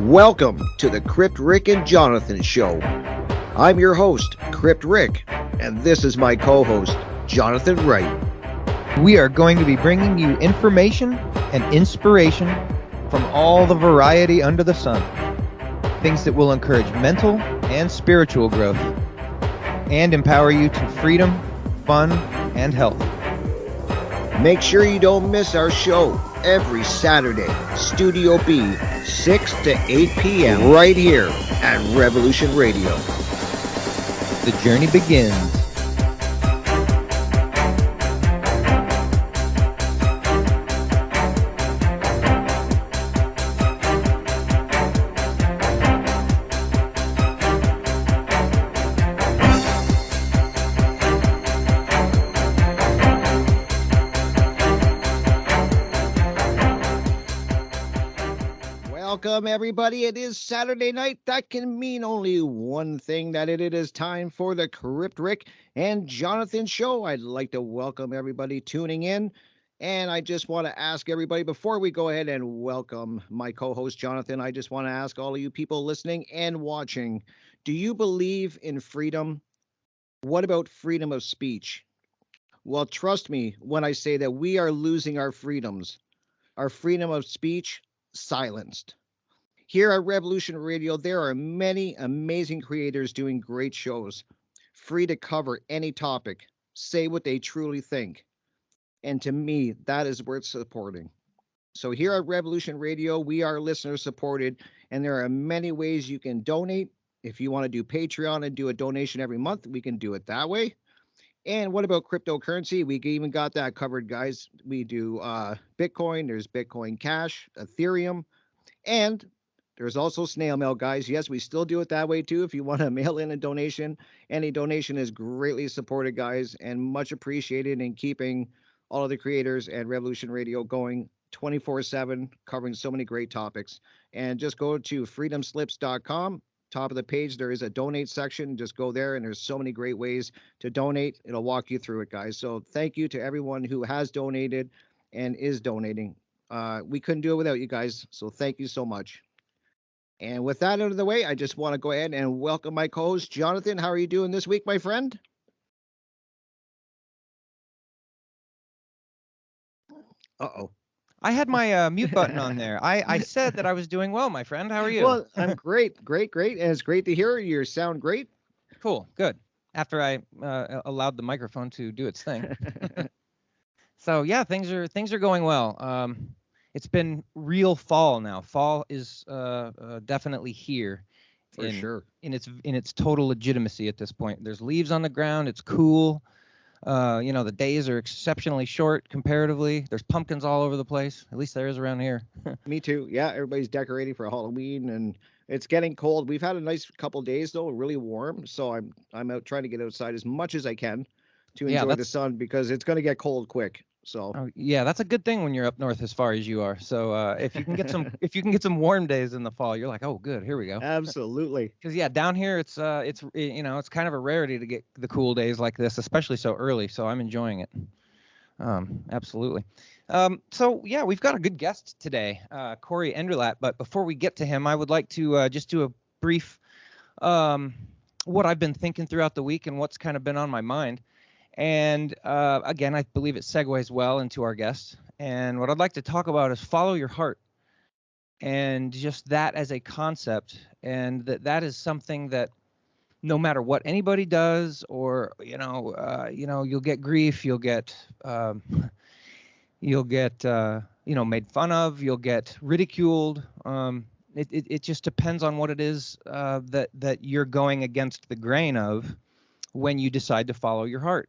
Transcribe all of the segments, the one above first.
Welcome to the Crypt Rick and Jonathan Show. I'm your host, Crypt Rick, and this is my co-host, Jonathan Wright. We are going to be bringing you information and inspiration from all the variety under the sun. Things that will encourage mental and spiritual growth and empower you to freedom, fun, and health. Make sure you don't miss our show every Saturday, Studio B, 6 to 8 p.m. right here at Revolution Radio. The journey begins. Welcome, everybody. It is Saturday night. That can mean only one thing, that it is time for the Crypt Rick and Jonathan Show. I'd like to welcome everybody tuning in. And I just want to ask everybody, before we go ahead and welcome my co-host, Jonathan, I just want to ask all of you people listening and watching, do you believe in freedom? What about freedom of speech? Well, trust me when I say that we are losing our freedoms. Our freedom of speech silenced. Here at Revolution Radio, there are many amazing creators doing great shows, free to cover any topic, say what they truly think. And to me, that is worth supporting. So here at Revolution Radio, we are listener supported, and there are many ways you can donate. If you want to do Patreon and do a donation every month, we can do it that way. And what about cryptocurrency? We even got that covered, guys. We do Bitcoin, there's Bitcoin Cash, Ethereum, and there's also snail mail, guys. Yes, we still do it that way too. If you want to mail in a donation, any donation is greatly supported, guys, and much appreciated in keeping all of the creators and Revolution Radio going 24/7, covering so many great topics. And just go to freedomslips.com. Top of the page, there is a donate section. Just go there, and there's so many great ways to donate. It'll walk you through it, guys. So thank you to everyone who has donated and is donating. We couldn't do it without you guys, so thank you so much. And with that out of the way, I just want to go ahead and welcome my co-host, Jonathan. How are you doing this week, my friend? Uh-oh. I had my mute button on there. I said that I was doing well, my friend. How are you? Well, I'm great. And it's great to hear you sound great. Cool, good. After I allowed the microphone to do its thing. So yeah, things are going well. It's been real fall now. Fall is definitely here. For sure. In its total legitimacy at this point. There's leaves on the ground. It's cool. The days are exceptionally short comparatively. There's pumpkins all over the place. At least there is around here. Me too. Yeah, everybody's decorating for Halloween, and it's getting cold. We've had a nice couple days though, really warm. So I'm out trying to get outside as much as I can to enjoy the sun, because it's going to get cold quick. So yeah, that's a good thing when you're up north as far as you are. So if you can get some warm days in the fall, you're like, oh, good, here we go. Absolutely. Because yeah, down here it's kind of a rarity to get the cool days like this, especially so early. So I'm enjoying it. Absolutely. So yeah, we've got a good guest today, Cory Endrulat. But before we get to him, I would like to just do a brief what I've been thinking throughout the week and what's kind of been on my mind. And again, I believe it segues well into our guest. And what I'd like to talk about is follow your heart, and just that as a concept, and that is something that no matter what anybody does, or you'll get grief, you'll get made fun of, you'll get ridiculed. It just depends on what it is that you're going against the grain of when you decide to follow your heart.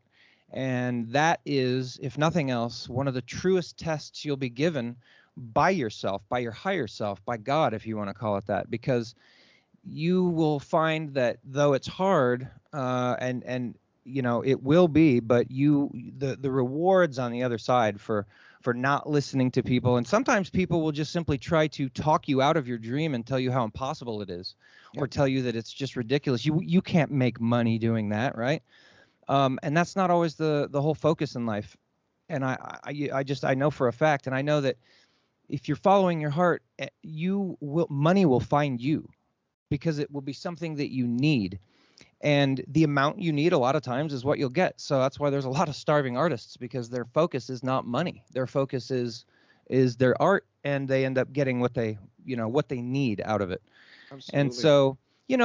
And that is, if nothing else, one of the truest tests you'll be given by yourself, by your higher self, by God, if you want to call it that, because you will find that though it's hard, and it will be, but the rewards on the other side for not listening to people, and sometimes people will just simply try to talk you out of your dream and tell you how impossible it is, or tell you that it's just ridiculous. You can't make money doing that, right? And that's not always the whole focus in life. And I know for a fact, and I know that if you're following your heart, money will find you, because it will be something that you need. And the amount you need a lot of times is what you'll get. So that's why there's a lot of starving artists, because their focus is not money. Their focus is their art, and they end up getting what they need out of it. Absolutely. And so,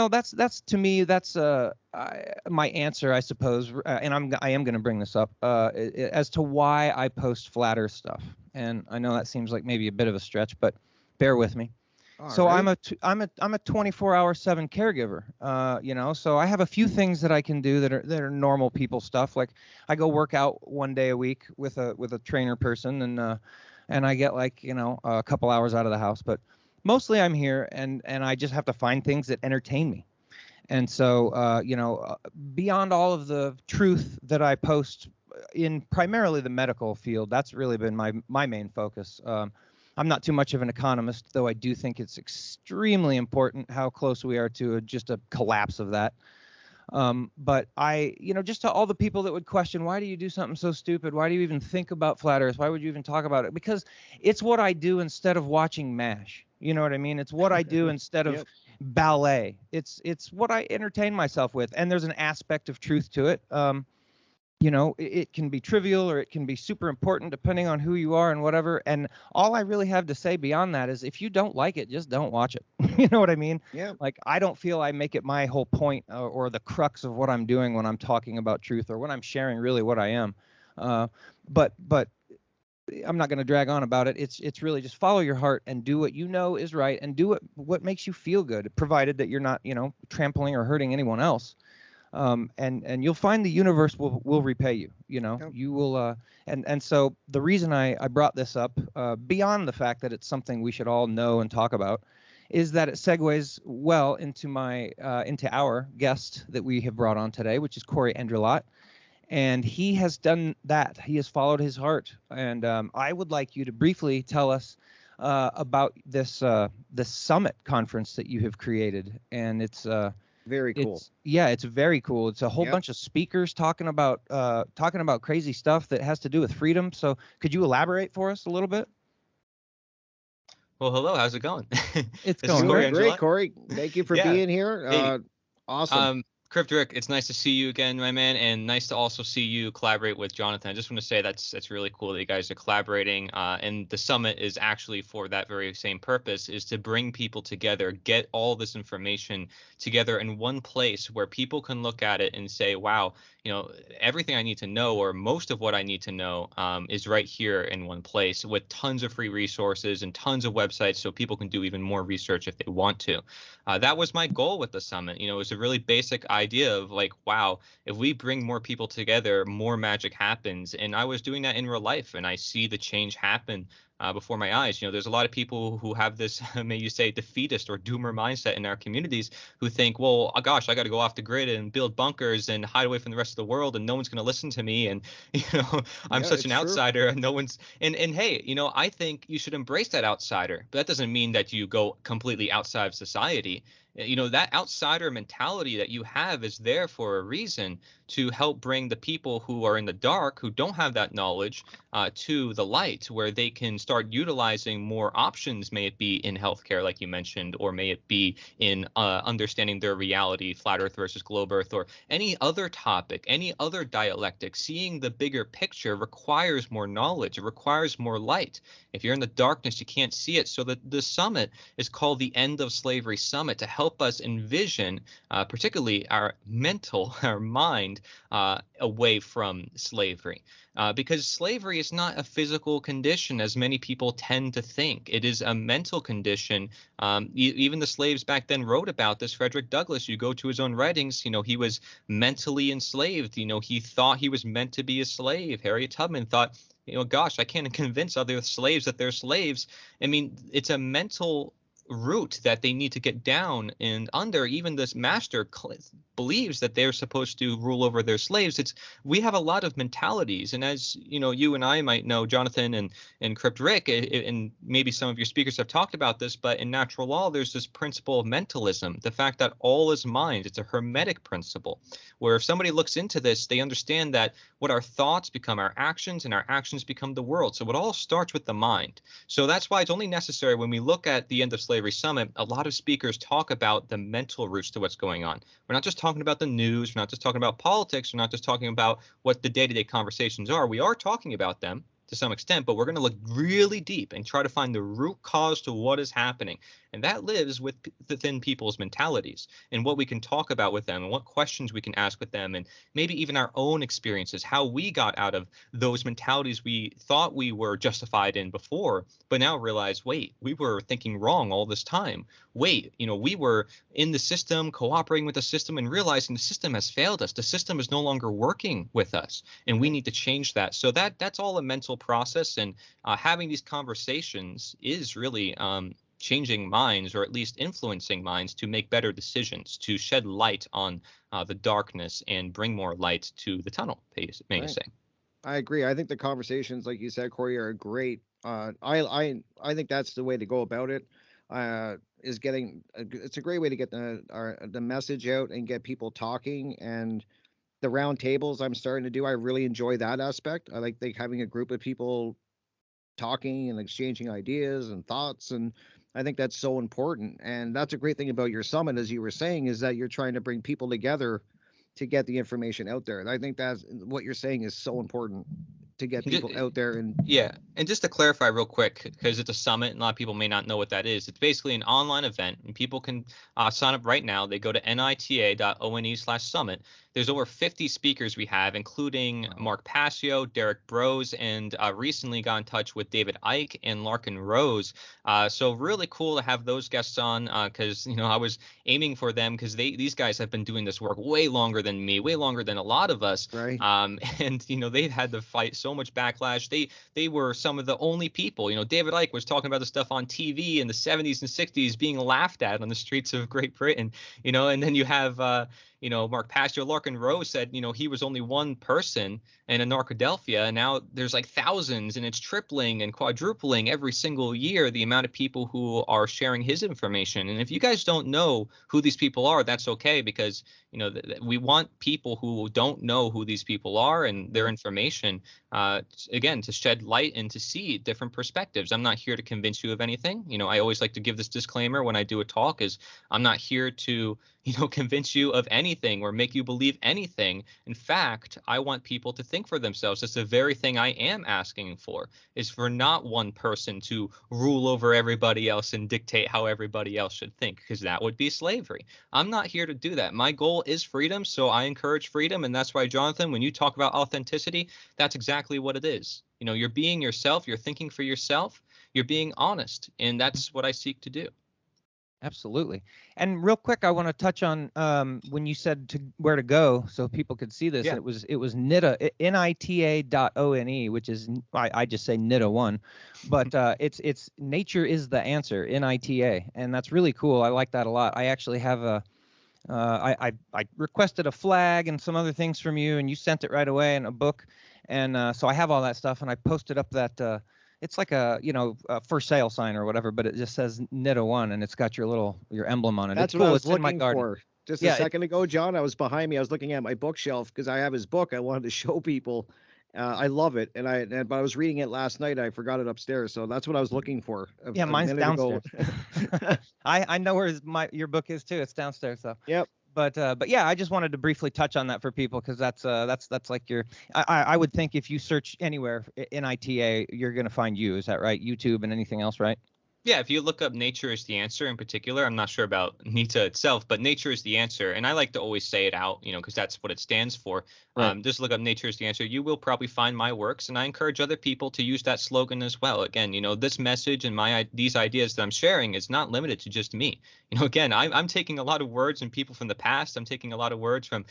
that's to me, that's my answer, I suppose. And I am going to bring this up as to why I post flat Earth stuff. And I know that seems like maybe a bit of a stretch, but bear with me. So right. I'm a 24/7 caregiver. So I have a few things that I can do that are normal people stuff. Like I go work out one day a week with a trainer person, and I get like a couple hours out of the house. But mostly I'm here, and I just have to find things that entertain me. And so beyond all of the truth that I post in primarily the medical field, that's really been my main focus. I'm not too much of an economist, though I do think it's extremely important how close we are to just a collapse of that. But just to all the people that would question, why do you do something so stupid? Why do you even think about flat Earth? Why would you even talk about it? Because it's what I do instead of watching MASH. You know what I mean? It's what I do instead of ballet. It's what I entertain myself with. And there's an aspect of truth to it. It can be trivial or it can be super important depending on who you are and whatever. And all I really have to say beyond that is, if you don't like it, just don't watch it. You know what I mean? Yeah. Like, I don't feel I make it my whole point or the crux of what I'm doing when I'm talking about truth, or when I'm sharing really what I am. But I'm not going to drag on about it. It's really just follow your heart and do what you know is right, and do what makes you feel good, provided that you're not, trampling or hurting anyone else. And you'll find the universe will repay you. You will. And so the reason I brought this up, beyond the fact that it's something we should all know and talk about, is that it segues well into our guest that we have brought on today, which is Cory Endrulat. And he has done that. He has followed his heart. And I would like you to briefly tell us about this summit conference that you have created. And it's very cool. It's very cool. It's a whole bunch of speakers talking about crazy stuff that has to do with freedom. So could you elaborate for us a little bit? Well, hello. How's it going? It's going great, Cory. Thank you for being here. Hey. Awesome. Crypt Rick, it's nice to see you again, my man, and nice to also see you collaborate with Jonathan. I just want to say that's really cool that you guys are collaborating, and the summit is actually for that very same purpose, is to bring people together, get all this information together in one place where people can look at it and say, wow, everything I need to know, or most of what I need to know, is right here in one place, with tons of free resources and tons of websites, so people can do even more research if they want to. That was my goal with the summit. It was a really basic idea of like, wow, if we bring more people together, more magic happens. And I was doing that in real life, and I see the change happen before my eyes. There's a lot of people who have this, may you say, defeatist or doomer mindset in our communities, who think, well, oh gosh, I got to go off the grid and build bunkers and hide away from the rest of the world, and no one's going to listen to me, and I'm such an outsider, and no one's. And hey, I think you should embrace that outsider, but that doesn't mean that you go completely outside of society. That outsider mentality that you have is there for a reason, to help bring the people who are in the dark, who don't have that knowledge, to the light, where they can start utilizing more options, may it be in healthcare, like you mentioned, or may it be in understanding their reality, flat Earth versus globe Earth, or any other topic, any other dialectic. Seeing the bigger picture requires more knowledge. It requires more light. If you're in the darkness, you can't see it. So the summit is called the End of Slavery Summit, to help us envision, particularly our mind, away from slavery. Because slavery is not a physical condition, as many people tend to think. It is a mental condition. Even the slaves back then wrote about this. Frederick Douglass, you go to his own writings, he was mentally enslaved. He thought he was meant to be a slave. Harriet Tubman thought, gosh, I can't convince other slaves that they're slaves. I mean, it's a mental root that they need to get down and under. Even this master believes that they're supposed to rule over their slaves. We have a lot of mentalities, and as you know, you and I might know, Jonathan and Crypt Rick, and maybe some of your speakers have talked about this, but in natural law, there's this principle of mentalism, the fact that all is mind. It's a hermetic principle, where if somebody looks into this, they understand that what our thoughts become our actions, and our actions become the world. So it all starts with the mind. So that's why it's only necessary when we look at the End of Slavery Summit, a lot of speakers talk about the mental roots to what's going on. We're not just talking about the news. We're not just talking about politics. We're not just talking about what the day-to-day conversations are. We are talking about them to some extent, but we're going to look really deep and try to find the root cause to what is happening. And that lives within people's mentalities and what we can talk about with them and what questions we can ask with them, and maybe even our own experiences, how we got out of those mentalities we thought we were justified in before, but now realize, wait, we were thinking wrong all this time. Wait, we were in the system, cooperating with the system, and realizing the system has failed us. The system is no longer working with us, and we need to change that. So that's all a mental process, and having these conversations is really changing minds, or at least influencing minds to make better decisions, to shed light on the darkness and bring more light to the tunnel, may you say. I agree. I think the conversations, like you said, Cory, are great. I think that's the way to go about it. Is getting it's a great way to get the message out and get people talking. And the round tables I'm starting to do, I really enjoy that aspect. I like having a group of people talking and exchanging ideas and thoughts, and I think that's so important. And that's a great thing about your summit, as you were saying, is that you're trying to bring people together to get the information out there. And I think that's what you're saying is so important, to get people out there. And yeah, and just to clarify real quick, because it's a summit and a lot of people may not know what that is. It's basically an online event, and people can sign up right now. They go to nita.one/summit. There's over 50 speakers we have, including Mark Passio, Derek Brose, and recently got in touch with David Icke and Larkin Rose. So really cool to have those guests on, because I was aiming for them, because these guys have been doing this work way longer than me, way longer than a lot of us. Right. And they've had to fight so much backlash. They were some of the only people. David Icke was talking about the stuff on TV in the 70s and 60s, being laughed at on the streets of Great Britain. And then you have Mark Passio. Larkin Rose said, he was only one person in Anarchadelphia, and now there's like thousands, and it's tripling and quadrupling every single year, the amount of people who are sharing his information. And if you guys don't know who these people are, that's okay, because we want people who don't know who these people are and their information, again, to shed light and to see different perspectives. I'm not here to convince you of anything. I always like to give this disclaimer when I do a talk, is I'm not here to convince you of anything or make you believe anything. In fact, I want people to think for themselves. That's the very thing I am asking for, is for not one person to rule over everybody else and dictate how everybody else should think, because that would be slavery. I'm not here to do that. My goal is freedom, so I encourage freedom. And that's why, Jonathan, when you talk about authenticity, that's exactly what it is. You're being yourself, you're thinking for yourself, you're being honest, and that's what I seek to do. Absolutely. And real quick, I want to touch on when you said where to go so people could see this. Yeah. It was NITA, NITA.one, which is, I just say NITA 1, but it's Nature is the Answer, NITA, and that's really cool. I like that a lot. I actually have I requested a flag and some other things from you, and you sent it right away, and a book, and so I have all that stuff, and I posted up that. It's like a for sale sign or whatever, but it just says NITA 1, and it's got your emblem on it. That's it's what cool. I was it's in my looking garden. for. Just a second ago, John, I was behind me. I was looking at my bookshelf because I have his book. I wanted to show people. I love it, but I was reading it last night. I forgot it upstairs, so that's what I was looking for. Yeah, mine's downstairs. I know where your book is too. It's downstairs, so. Yep. But yeah, I just wanted to briefly touch on that for people, because that's like I would think if you search anywhere NITA, you're going to find you. Is that right? YouTube and anything else, right? Yeah, if you look up Nature is the Answer in particular, I'm not sure about NITA itself, but Nature is the Answer. And I like to always say it out, because that's what it stands for. Right. Just look up Nature is the Answer. You will probably find my works, and I encourage other people to use that slogan as well. Again, this message and these ideas that I'm sharing is not limited to just me. Again, I'm taking a lot of words from people from the past. I'm taking a lot of words from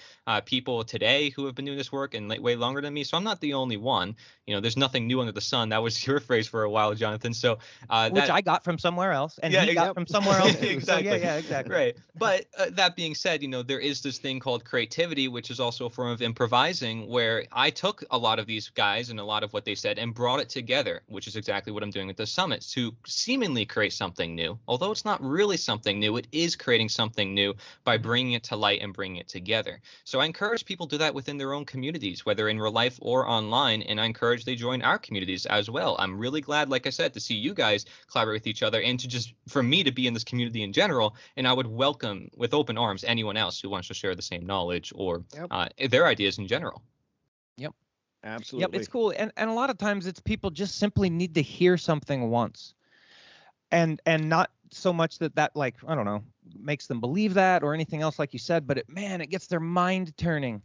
people today who have been doing this work and way longer than me. So I'm not the only one. There's nothing new under the sun. That was your phrase for a while, Jonathan. So which I got from somewhere else, and Yeah, he got from somewhere else too. exactly. So yeah, exactly. Right. But that being said, there is this thing called creativity, which is also a form of improvising, where I took a lot of these guys and a lot of what they said and brought it together, which is exactly what I'm doing at the summit, to seemingly create something new. Although it's not really something new, it is creating something new by bringing it to light and bringing it together. So I encourage people to do that within their own communities, whether in real life or online, and I encourage they join our communities as well. I'm really glad, like I said, to see you guys collaborate with each other, and to just for me to be in this community in general. And I would welcome with open arms anyone else who wants to share the same knowledge or their ideas in general. Yep. Absolutely. Yep, it's cool. And a lot of times it's people just simply need to hear something once. And not so much that like, I don't know, makes them believe that or anything else like you said, but it gets their mind turning.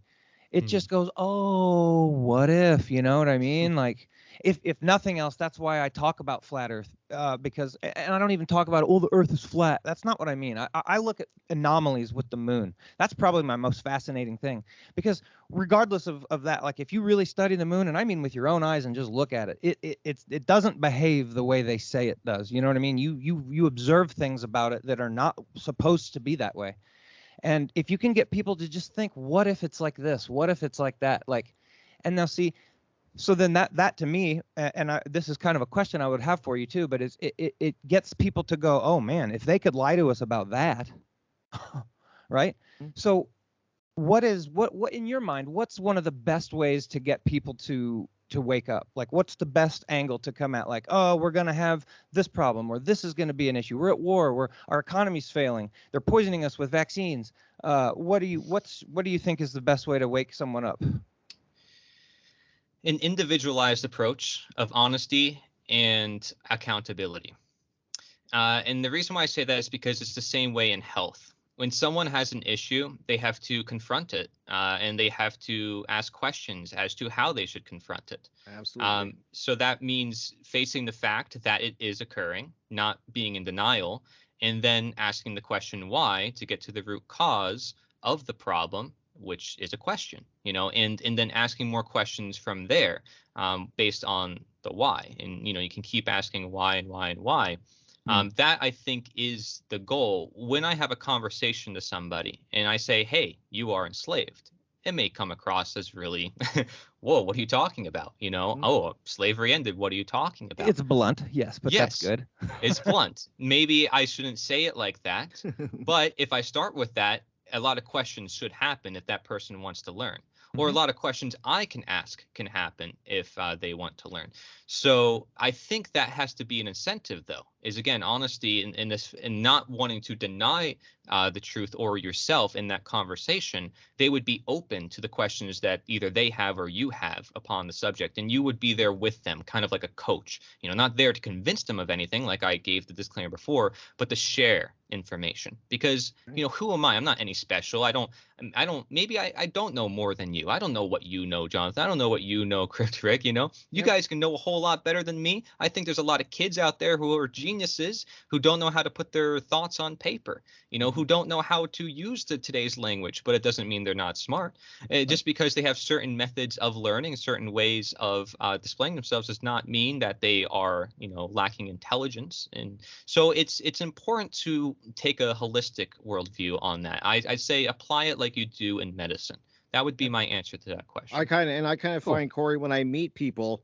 It just goes, oh, what if, you know what I mean? Like, if nothing else, that's why I talk about flat Earth, because, and I don't even talk about, oh, the Earth is flat. That's not what I mean. I look at anomalies with the moon. That's probably my most fascinating thing, because regardless of that, like if you really study the moon, and I mean with your own eyes and just look at it, it doesn't behave the way they say it does. You know what I mean? You observe things about it that are not supposed to be that way. And if you can get people to just think, what if it's like this? What if it's like that? Like, and now see, so then that to me, and this is kind of a question I would have for you too, but it gets people to go, oh man, if they could lie to us about that, right? So what in your mind, what's one of the best ways to get people to wake up? Like, what's the best angle to come at? Like, oh, we're going to have this problem, or this is going to be an issue. We're at war. Our economy's failing. They're poisoning us with vaccines. What do you think is the best way to wake someone up? An individualized approach of honesty and accountability. And the reason why I say that is because it's the same way in health. When someone has an issue, they have to confront it, and they have to ask questions as to how they should confront it. Absolutely. So that means facing the fact that it is occurring, not being in denial, and then asking the question why to get to the root cause of the problem, which is a question, and then asking more questions from there, based on the why. And, you can keep asking why and why and why. That, I think, is the goal. When I have a conversation to somebody and I say, hey, you are enslaved, it may come across as really, whoa, what are you talking about? Oh, slavery ended. What are you talking about? It's blunt, yes, but that's good. It's blunt. Maybe I shouldn't say it like that. But if I start with that, a lot of questions should happen if that person wants to learn. Or a lot of questions I can ask can happen if they want to learn. So I think that has to be an incentive, though, is, again, honesty and not wanting to deny the truth or yourself in that conversation. They would be open to the questions that either they have or you have upon the subject, and you would be there with them, kind of like a coach, not there to convince them of anything, like I gave the disclaimer before, but to share information. Because, who am I? I'm not any special. I don't know more than you. I don't know what you know, Jonathan. I don't know what you know, Crypt Rick. You guys can know a whole lot better than me. I think there's a lot of kids out there who are geniuses who don't know how to put their thoughts on paper, who don't know how to use today's language, but it doesn't mean they're not smart. Just because they have certain methods of learning, certain ways of displaying themselves, does not mean that they are, lacking intelligence. And so it's important to take a holistic worldview on that. I'd say apply it like you do in medicine. That would be my answer to that question. I kind of find, Cory, when I meet people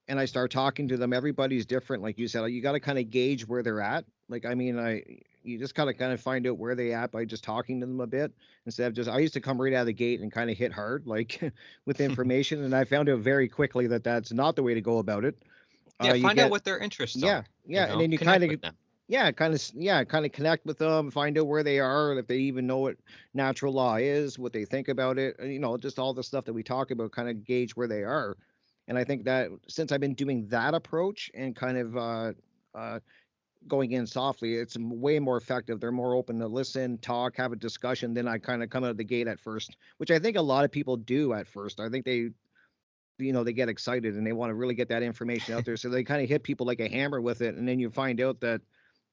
and I start talking to them, everybody's different. Like you said, you got to kind of gauge where they're at. Like, I mean, you just gotta kind of find out where they at by just talking to them a bit, instead of I used to come right out of the gate and kind of hit hard, like with information. And I found out very quickly that that's not the way to go about it. Find out what their interests are. Yeah. And then you kind of connect with them, find out where they are, if they even know what natural law is, what they think about it, just all the stuff that we talk about, kind of gauge where they are. And I think that since I've been doing that approach and kind of going in softly, it's way more effective. They're more open to listen, talk, have a discussion than I kind of come out of the gate at first, which I think a lot of people do at first. I think they get excited and they want to really get that information out there. So they kind of hit people like a hammer with it. And then you find out that,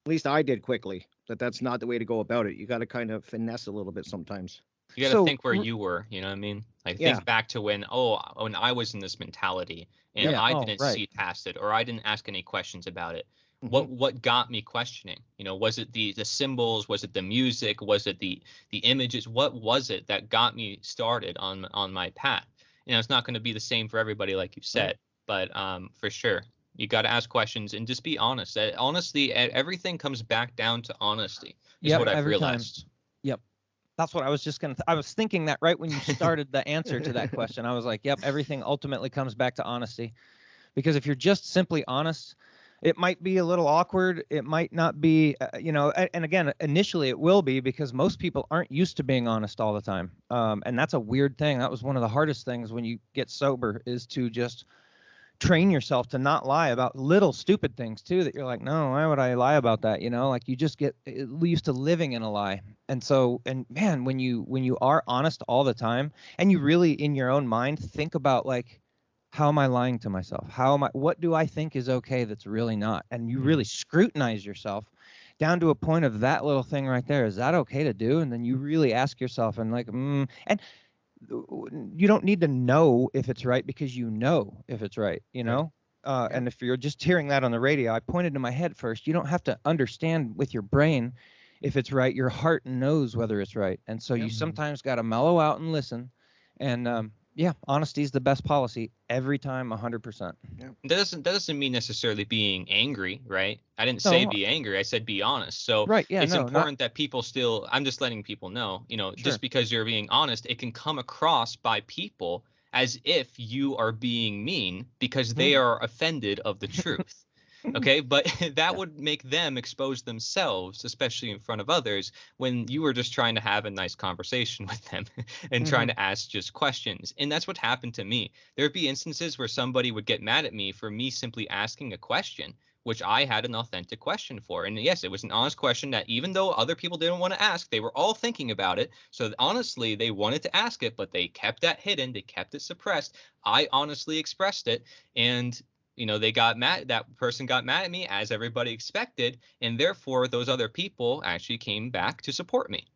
at least I did quickly, that that's not the way to go about it. You got to kind of finesse a little bit sometimes. You got to think where you were, you know what I mean? Like, think back to when I was in this mentality and I didn't see past it, or I didn't ask any questions about it. What got me questioning? Was it the symbols? Was it the music? Was it the images? What was it that got me started on my path? It's not going to be the same for everybody, like you said, but for sure, you got to ask questions and just be honest. Honestly, everything comes back down to honesty, is what I've realized. Yep. That's what I was just I was thinking that right when you started the answer to that question. I was like, yep, everything ultimately comes back to honesty. Because if you're just simply honest, it might be a little awkward. It might not be, and again, initially it will be, because most people aren't used to being honest all the time. And that's a weird thing. That was one of the hardest things when you get sober, is to just train yourself to not lie about little stupid things too, that you're like, no, why would I lie about that? Like you just get used to living in a lie. And so, and man, when you are honest all the time, and you really in your own mind think about, like, how am I lying to myself? What do I think is okay that's really not? And you really scrutinize yourself down to a point of that little thing right there. Is that okay to do? And then you really ask yourself, and like, and you don't need to know if it's right, because you know if it's right, and if you're just hearing that on the radio, I pointed to my head first. You don't have to understand with your brain if it's right. Your heart knows whether it's right. And so you sometimes got to mellow out and listen. And honesty is the best policy every time, 100%. Yeah. That doesn't mean necessarily being angry, right? I didn't say be angry. I said be honest. So it's important that people still. I'm just letting people know, just because you're being honest, it can come across by people as if you are being mean because they are offended of the truth. Okay, but that would make them expose themselves, especially in front of others, when you were just trying to have a nice conversation with them and trying to ask just questions. And that's what happened to me. There'd be instances where somebody would get mad at me for me simply asking a question, which I had an authentic question for. And yes, it was an honest question that even though other people didn't want to ask, they were all thinking about it. So honestly, they wanted to ask it, but they kept that hidden. They kept it suppressed. I honestly expressed it, and they got mad. That person got mad at me, as everybody expected, and therefore those other people actually came back to support me.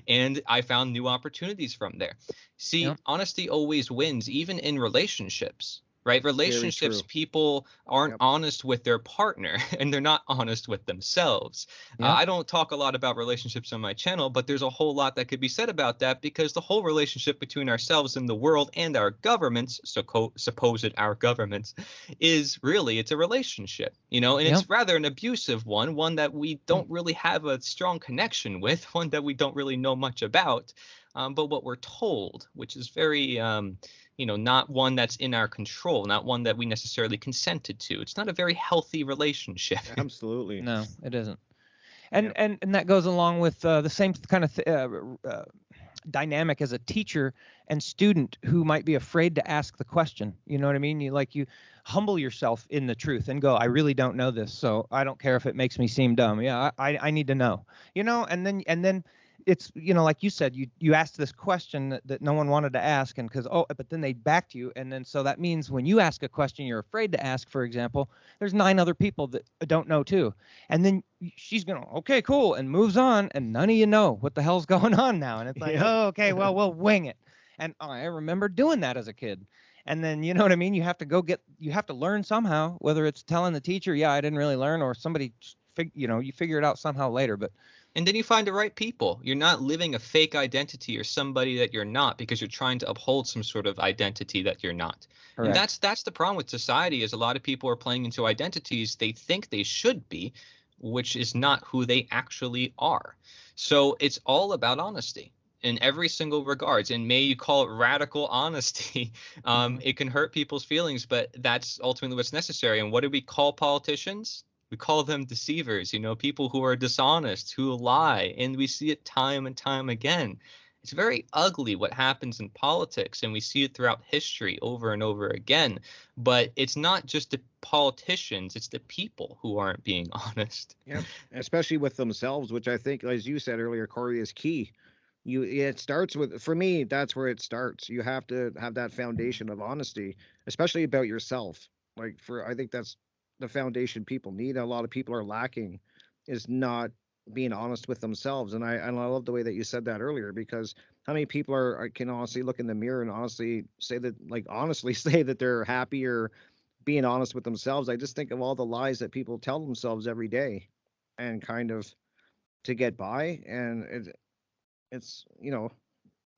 And I found new opportunities from there. See, honesty always wins, even in relationships. Right? Relationships, people aren't honest with their partner, and they're not honest with themselves. I don't talk a lot about relationships on my channel, but there's a whole lot that could be said about that, because the whole relationship between ourselves and the world and our governments, supposed our governments, is really, it's a relationship, and it's rather an abusive one that we don't really have a strong connection with, one that we don't really know much about, but what we're told, which is very not one that's in our control, not one that we necessarily consented to. It's not a very healthy relationship. Absolutely. No, it isn't. And that goes along with the same kind of dynamic as a teacher and student who might be afraid to ask the question. You know what I mean? You humble yourself in the truth and go, I really don't know this, so I don't care if it makes me seem dumb. Yeah, I need to know. And then it's, like you said, you asked this question that no one wanted to ask, and but then they backed you. And then so that means when you ask a question you're afraid to ask, for example, there's 9 other people that don't know too. And then she's going, okay, cool, and moves on, and none of you know what the hell's going on now. And it's like, oh, okay, well, we'll wing it. And I remember doing that as a kid. And then, you know what I mean? You have to learn somehow, whether it's telling the teacher, yeah, I didn't really learn, or somebody, you figure it out somehow later. And then you find the right people. You're not living a fake identity or somebody that you're not, because you're trying to uphold some sort of identity that you're not. Correct. And that's the problem with society, is a lot of people are playing into identities they think they should be, which is not who they actually are. So it's all about honesty in every single regards. And may you call it radical honesty. It can hurt people's feelings, but that's ultimately what's necessary. And what do we call politicians? We call them deceivers, people who are dishonest, who lie, and we see it time and time again. It's very ugly what happens in politics, and we see it throughout history over and over again. But it's not just the politicians, it's the people who aren't being honest. Yeah, especially with themselves, which I think, as you said earlier, Cory, is key. It starts with, for me, that's where it starts. You have to have that foundation of honesty, especially about yourself. I think that's the foundation people need. A lot of people are lacking, is not being honest with themselves. And I love the way that you said that earlier, because how many people can honestly look in the mirror and honestly say that, honestly say that they're happy or being honest with themselves, I just think of all the lies that people tell themselves every day, and kind of to get by, and it's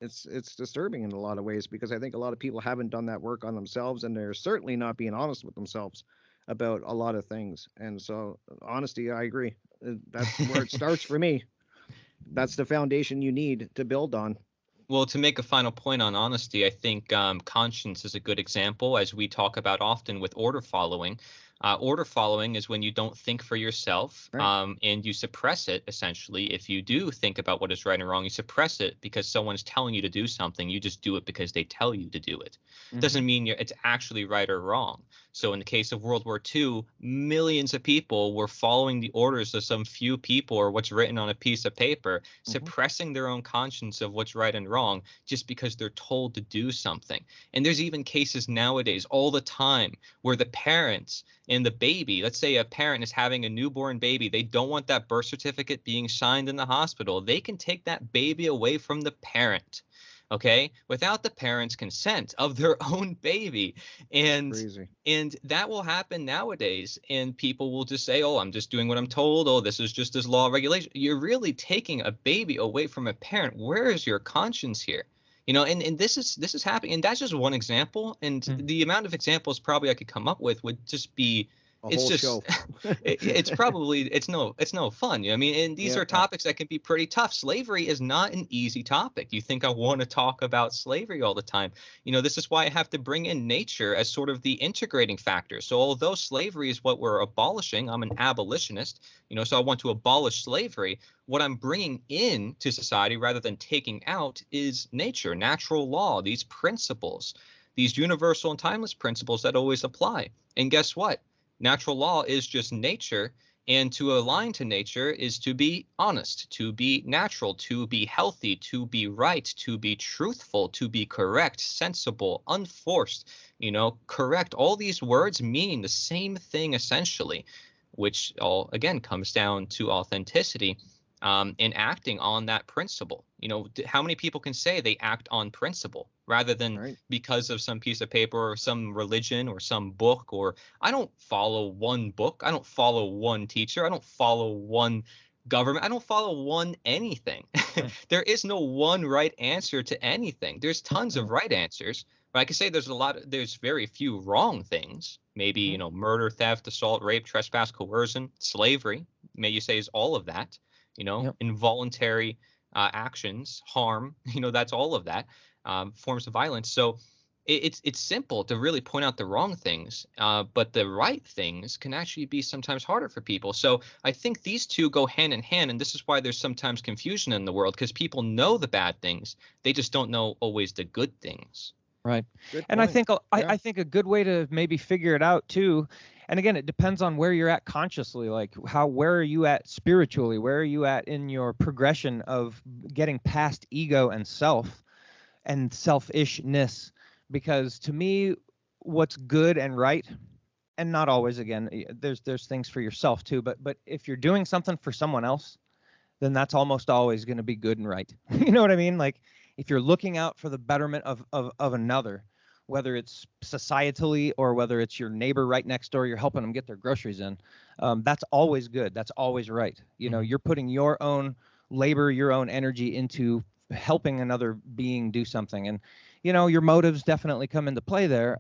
it's disturbing in a lot of ways, because I think a lot of people haven't done that work on themselves, and they're certainly not being honest with themselves about a lot of things. And so, honesty, I agree. That's where it starts for me. That's the foundation you need to build on. Well, to make a final point on honesty, I think conscience is a good example, as we talk about often with order following. Order following is when you don't think for yourself, Right. and you suppress it, essentially. If you do think about what is right and wrong, you suppress it because someone's telling you to do something. You just do it because they tell you to do it. Doesn't mean it's actually right or wrong. So in the case of World War II, millions of people were following the orders of some few people or what's written on a piece of paper, suppressing their own conscience of what's right and wrong just because they're told to do something. And there's even cases nowadays all the time where the parents and the baby, let's say a parent is having a newborn baby, they don't want that birth certificate being signed in the hospital. They can take that baby away from the parent, okay, without the parent's consent of their own baby. And Crazy. and that will happen nowadays, and people will just say, oh, I'm just doing what I'm told. Oh, this is just this law of regulation. You're really taking a baby away from a parent. Where is your conscience here? And this is happening, and that's just one example. And the amount of examples probably I could come up with would just be, A it's whole just show. it's probably it's no fun. I mean, and these Yeah, are topics that can be pretty tough. Slavery is not an easy topic. You think I want to talk about slavery all the time? This is why I have to bring in nature as sort of the integrating factor. So although slavery is what we're abolishing, I'm an abolitionist, so I want to abolish slavery. What I'm bringing in to society rather than taking out is nature, natural law, these principles, these universal and timeless principles that always apply. And guess what? Natural law is just nature, and to align to nature is to be honest, to be natural, to be healthy, to be right, to be truthful, to be correct, sensible, unforced, correct. All these words meaning the same thing essentially, which all again comes down to authenticity. And acting on that principle. How many people can say they act on principle rather than because of some piece of paper or some religion or some book? Or I don't follow one book. I don't follow one teacher. I don't follow one government. I don't follow one anything. There is no one right answer to anything. There's tons of right answers, but I can say there's very few wrong things. Maybe, murder, theft, assault, rape, trespass, coercion, slavery, may you say, is all of that. Involuntary actions, harm, that's all of that, forms of violence. So it's simple to really point out the wrong things, but the right things can actually be sometimes harder for people. So I think these two go hand in hand, and this is why there's sometimes confusion in the world, because people know the bad things, they just don't know always the good things. Right. And I think I think a good way to maybe figure it out too, and again, it depends on where you're at consciously, like where are you at spiritually? Where are you at in your progression of getting past ego and self and selfishness? Because to me, what's good and right, and not always, again, there's things for yourself too, but if you're doing something for someone else, then that's almost always going to be good and right. You know what I mean? Like, if you're looking out for the betterment of another, whether it's societally or whether it's your neighbor right next door, you're helping them get their groceries in, that's always good. That's always right. You're putting your own labor, your own energy into helping another being do something. And, your motives definitely come into play there.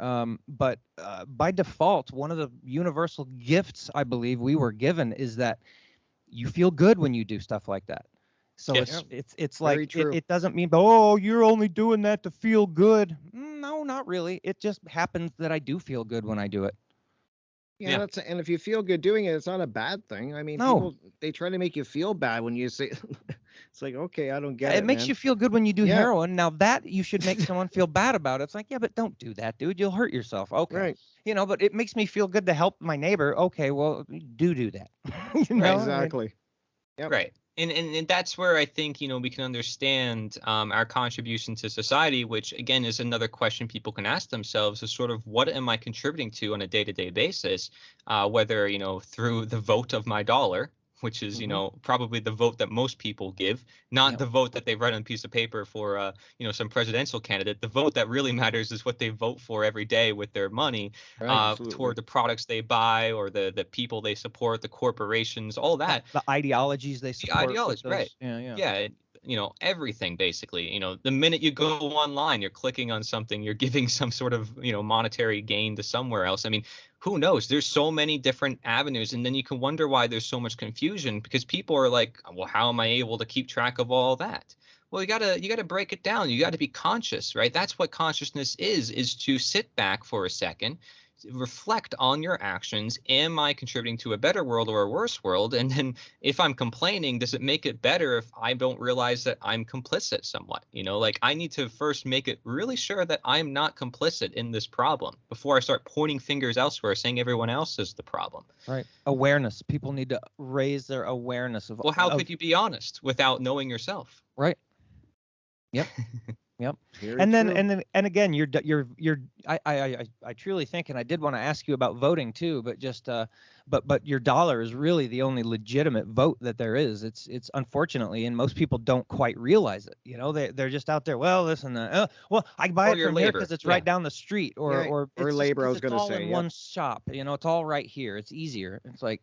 But by default, one of the universal gifts I believe we were given is that you feel good when you do stuff like that. So yes. it's like it doesn't mean, oh, you're only doing that to feel good. No, not really. It just happens that I do feel good when I do it. Yeah, and if you feel good doing it, it's not a bad thing. I mean, No. people, they try to make you feel bad when you say, it's like, okay, I don't get it. It makes man. you feel good when you do heroin. Now that you should make someone feel bad about it. It's like, yeah, but don't do that, dude. You'll hurt yourself. Okay. Right. But it makes me feel good to help my neighbor. Okay, well, do that. Exactly. Yep. Right. And that's where I think, we can understand our contribution to society, which, again, is another question people can ask themselves, is sort of what am I contributing to on a day-to-day basis, whether, through the vote of my dollar, which is, probably the vote that most people give, not Yep. the vote that they write on a piece of paper for, some presidential candidate. The vote that really matters is what they vote for every day with their money, Absolutely. toward the products they buy or the people they support, the corporations, all that. The ideologies they The support. with ideology, those, right? Yeah. Yeah, everything basically. The minute you go online, you're clicking on something, you're giving some sort of, monetary gain to somewhere else. I mean, who knows? There's so many different avenues, and then you can wonder why there's so much confusion, because people are like, well, how am I able to keep track of all that? Well, you gotta break it down. You got to be conscious, right? That's what consciousness is to sit back for a second, reflect on your actions. Am I contributing to a better world or a worse world? And then if I'm complaining, does it make it better if I don't realize that I'm complicit somewhat? Like, I need to first make it really sure that I'm not complicit in this problem before I start pointing fingers elsewhere, saying everyone else is the problem. Right. Awareness. People need to raise their awareness of. Well, how could you be honest without knowing yourself? Right. Yep. Yep. Very And true. then again, I truly think, and I did want to ask you about voting too, but just but your dollar is really the only legitimate vote that there is. It's unfortunately, and most people don't quite realize it. They're just out there. Well, listen, well, I buy Or it your from here labor. because it's Yeah. right down the street, or it's labor. I was going gonna to say, in yep. one shop. It's all right here. It's easier. It's like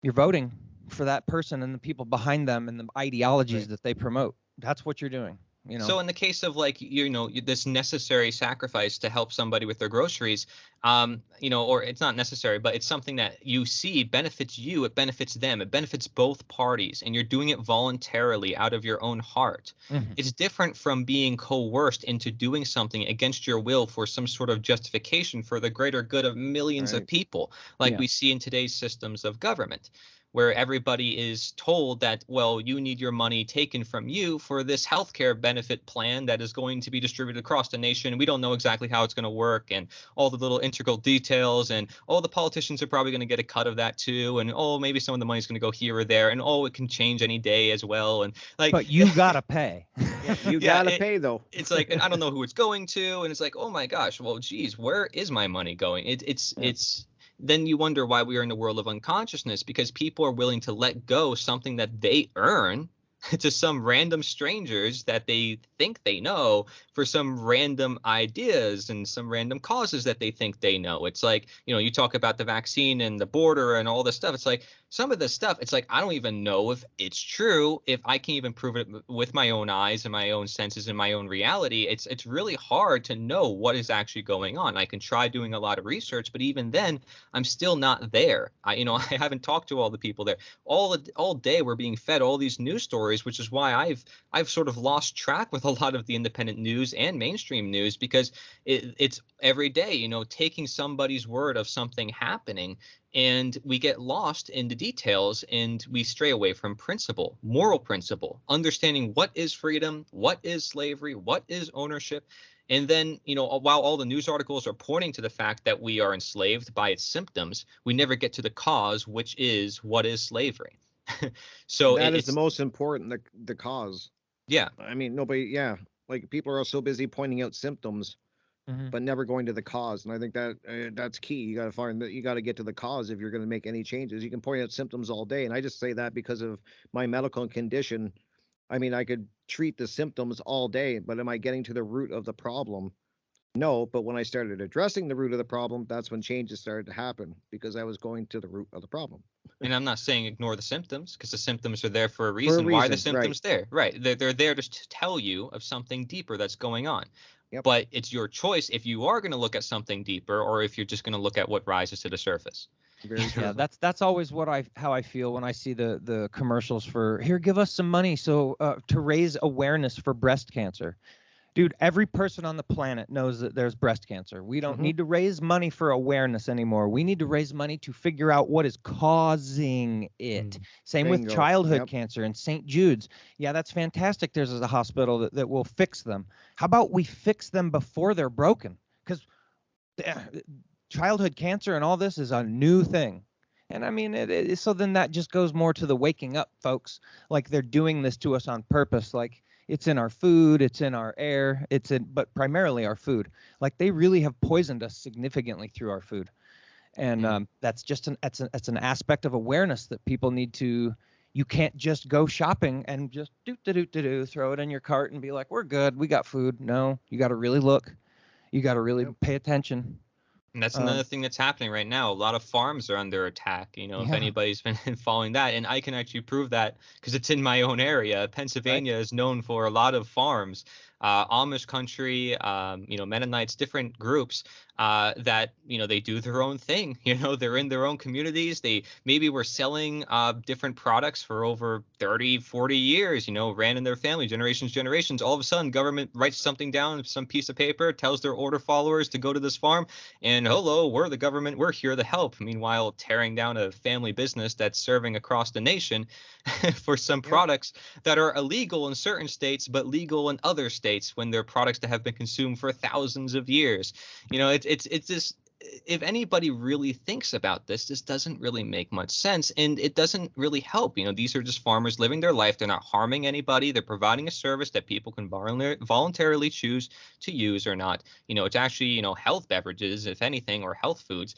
you're voting for that person and the people behind them and the ideologies Right. that they promote. That's what you're doing. So in the case of, like, this necessary sacrifice to help somebody with their groceries, or it's not necessary, but it's something that you see benefits you, it benefits them, it benefits both parties, and you're doing it voluntarily out of your own heart. Mhm. It's different from being coerced into doing something against your will for some sort of justification for the greater good of millions of Right. people, like Yeah. we see in today's systems of government, where everybody is told that, well, you need your money taken from you for this healthcare benefit plan that is going to be distributed across the nation. We don't know exactly how it's going to work, and all the little integral details, and the politicians are probably going to get a cut of that too, and maybe some of the money's going to go here or there, and it can change any day as well, and like, But you gotta pay. You gotta pay though. it's like, and I don't know who it's going to, and it's like, oh my gosh, well, geez, where is my money going? It's then you wonder why we are in the world of unconsciousness, because people are willing to let go something that they earn to some random strangers that they think they know, for some random ideas and some random causes that they think they know. It's like, you talk about the vaccine and the border and all this stuff. It's like, some of this stuff, it's like, I don't even know if it's true, if I can even prove it with my own eyes and my own senses and my own reality. It's really hard to know what is actually going on. I can try doing a lot of research, but even then, I'm still not there. I haven't talked to all the people there. All day we're being fed all these news stories, which is why I've sort of lost track with a lot of the independent news and mainstream news, because it's every day, taking somebody's word of something happening, and we get lost in the details, and we stray away from principle, moral principle, understanding what is freedom, what is slavery, what is ownership. And then, while all the news articles are pointing to the fact that we are enslaved by its symptoms, we never get to the cause, which is what is slavery. So That is it's the most important, the cause. yeah. I mean, nobody, yeah, like people are so busy pointing out symptoms, Mhm. but never going to the cause. And I think that that's key. You got to find that, you got to get to the cause if you're going to make any changes. You can point out symptoms all day, and I just say that because of my medical condition. I mean, I could treat the symptoms all day, but am I getting to the root of the problem? No. But when I started addressing the root of the problem, that's when changes started to happen, because I was going to the root of the problem. And I'm not saying ignore the symptoms, because the symptoms are there for a For a reason. Why are the reason, right? symptoms there? Right. They're there to tell you of something deeper that's going on. Yep. But it's your choice if you are going to look at something deeper, or if you're just going to look at what rises to the surface. Very true. Yeah, that's always how I feel when I see the commercials for, here, give us some money so to raise awareness for breast cancer. Dude, every person on the planet knows that there's breast cancer. We don't need to raise money for awareness anymore. We need to raise money to figure out what is causing it. Same with Bingo. childhood Yep. cancer and St. Jude's. Yeah, that's fantastic. There's a hospital that will fix them. How about we fix them before they're broken? Because childhood cancer and all this is a new thing. And I mean, so then that just goes more to the waking up, folks. Like, they're doing this to us on purpose. Like, it's in our food, it's in our air, but primarily our food. Like, they really have poisoned us significantly through our food. And that's just that's an aspect of awareness that people need to. You can't just go shopping and just throw it in your cart and be like, we're good, we got food. No, you got to really look. You got to really pay attention. And that's another thing that's happening right now. A lot of farms are under attack. If Yeah. anybody's been following that, and I can actually prove that because it's in my own area. Pennsylvania is known for a lot of farms, Amish country, Mennonites, different groups that, they do their own thing. They're in their own communities. They maybe were selling different products for over 30, 40 years, ran in their family, generations. All of a sudden, government writes something down, some piece of paper, tells their order followers to go to this farm. And hello, we're the government. We're here to help. Meanwhile, tearing down a family business that's serving across the nation for some products that are illegal in certain states, but legal in other states when they're products that have been consumed for thousands of years. It's just, if anybody really thinks about this doesn't really make much sense, and it doesn't really help. These are just farmers living their life. They're not harming anybody. They're providing a service that people can voluntarily choose to use or not. It's actually, health beverages, if anything, or health foods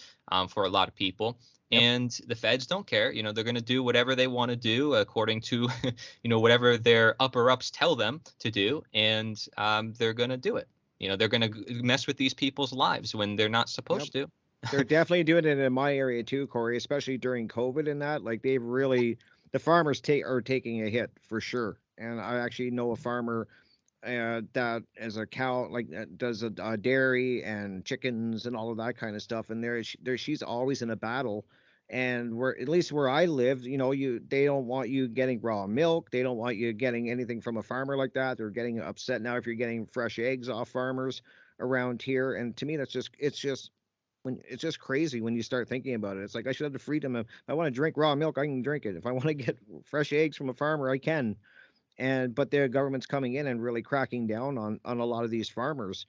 for a lot of people. And the feds don't care. They're going to do whatever they want to do according to, whatever their upper ups tell them to do. And they're going to do it. They're going to mess with these people's lives when they're not supposed to. They're definitely doing it in my area too, Cory, especially during COVID and that. Like, they've really, the farmers are taking a hit for sure. And I actually know a farmer that as a cow, like, does a dairy and chickens and all of that kind of stuff. And she's always in a battle. And at least where I live, they don't want you getting raw milk. They don't want you getting anything from a farmer like that. They're getting upset now if you're getting fresh eggs off farmers around here. And to me, it's just crazy when you start thinking about it. It's like, I should have the freedom of, if I want to drink raw milk, I can drink it. If I want to get fresh eggs from a farmer, I can. But the government's coming in and really cracking down on a lot of these farmers.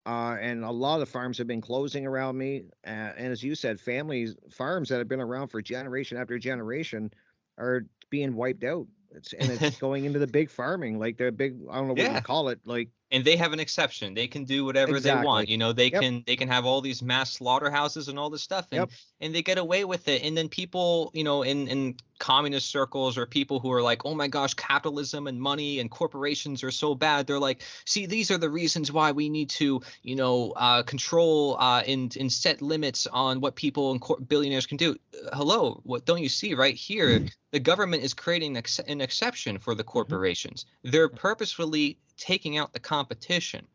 And a lot of farms have been closing around me. And as you said, farms that have been around for generation after generation are being wiped out. It's going into the big farming, like the big, I don't know what you call it, like. And they have an exception. They can do whatever they want. They can have all these mass slaughterhouses and all this stuff, and they get away with it. And then people, in communist circles, or people who are like, oh my gosh, capitalism and money and corporations are so bad. They're like, see, these are the reasons why we need to, control and set limits on what people and billionaires can do. Hello, what don't you see right here? The government is creating an exception for the corporations. They're purposefully taking out the competition.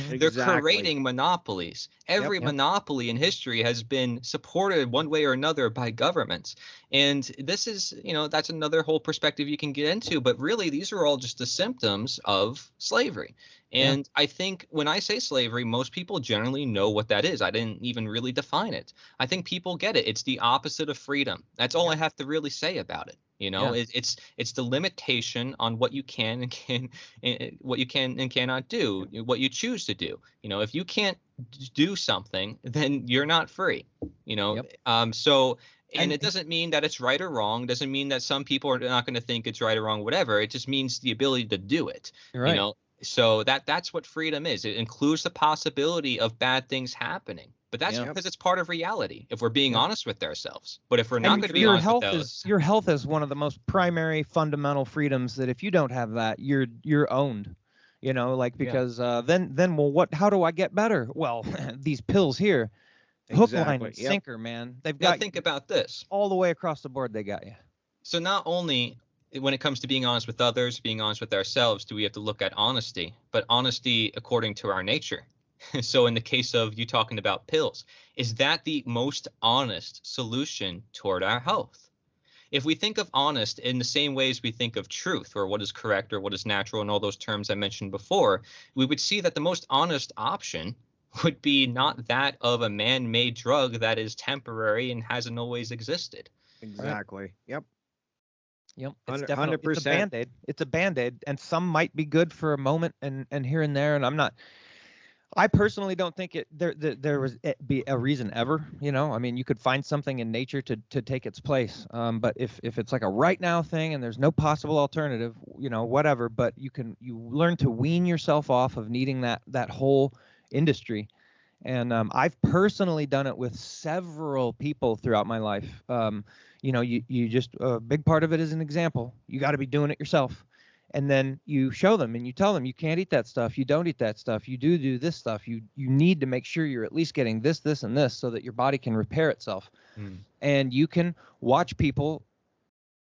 They're creating monopolies. Every monopoly in history has been supported one way or another by governments. And this is, that's another whole perspective you can get into. But really, these are all just the symptoms of slavery. And I think when I say slavery, most people generally know what that is. I didn't even really define it. I think people get it. It's the opposite of freedom. That's all I have to really say about it. It's the limitation on what you can and cannot do, what you choose to do. If you can't do something, then you're not free. And it doesn't mean that it's right or wrong. It doesn't mean that some people are not going to think it's right or wrong, whatever. It just means the ability to do it. Right. So that's what freedom is. It includes the possibility of bad things happening. But that's because it's part of reality, if we're being honest with ourselves. But if we're not going to be honest with those, your health is one of the most primary fundamental freedoms that if you don't have that, you're owned. Because then well, how do I get better? Well, these pills here, hook, line, and sinker, man. They've got. Think about this. All the way across the board, they got you. So not only when it comes to being honest with others, being honest with ourselves, do we have to look at honesty, but honesty according to our nature. So in the case of you talking about pills, is that the most honest solution toward our health? If we think of honest in the same ways we think of truth, or what is correct, or what is natural, and all those terms I mentioned before, we would see that the most honest option would be not that of a man-made drug that is temporary and hasn't always existed. Exactly. Yep. It's definitely 100%. It's a Band-Aid. It's a Band-Aid, and some might be good for a moment and here and there. And I personally don't think there was be a reason ever. You could find something in nature to take its place. But if it's like a right now thing and there's no possible alternative, whatever. But you learn to wean yourself off of needing that whole industry, And I've personally done it with several people throughout my life. You just a big part of it is an example. You got to be doing it yourself. And then you show them and you tell them you can't eat that stuff. You don't eat that stuff. You do this stuff. You need to make sure you're at least getting this, and this so that your body can repair itself. And you can watch people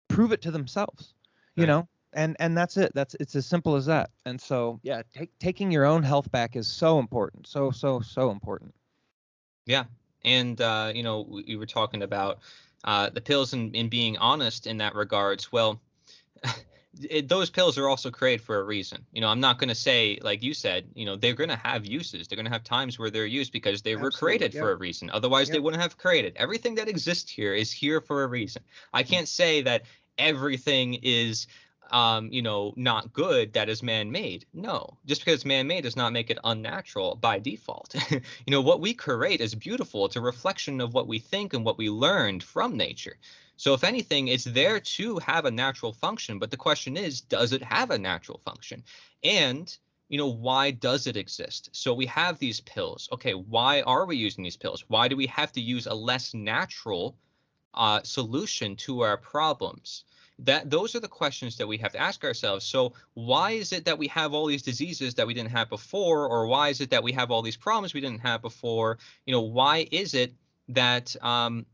prove it to themselves, you know, and that's it. It's as simple as that. And so, yeah, taking your own health back is so important. So important. Yeah. And, we were talking about the pills and being honest in that regards. Well, those pills are also created for a reason. I'm not going to say, like you said, they're going to have uses. They're going to have times where they're used because they were created for a reason. Otherwise, they wouldn't have created. Everything that exists here is here for a reason. I can't say that everything is, not good that is man-made. No, just because it's man-made does not make it unnatural by default. What we create is beautiful. It's a reflection of what we think and what we learned from nature. So if anything, it's there to have a natural function. But the question is, does it have a natural function? And, why does it exist? So we have these pills. Okay, why are we using these pills? Why do we have to use a less natural solution to our problems? Those are the questions that we have to ask ourselves. So why is it that we have all these diseases that we didn't have before? Or why is it that we have all these problems we didn't have before? Why is it that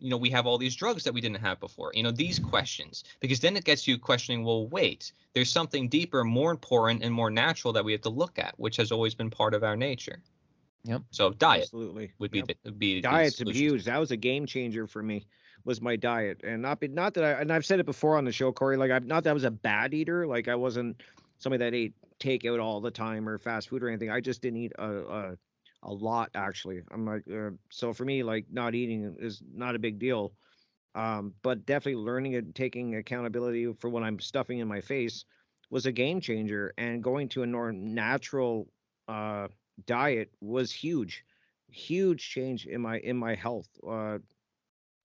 we have all these drugs that we didn't have before? These questions, because then it gets you questioning, well, wait, there's something deeper, more important and more natural that we have to look at, which has always been part of our nature. Yep. So diet Absolutely would be diet's abused. That was a game changer for me, was my diet. And not that I've said it before on the show, Corey, like not that I was a bad eater. Like I wasn't somebody that ate takeout all the time or fast food or anything. I just didn't eat a lot, actually. I'm like, so for me, like not eating is not a big deal. But definitely learning and taking accountability for what I'm stuffing in my face was a game changer. And going to a more natural diet was huge change in my health.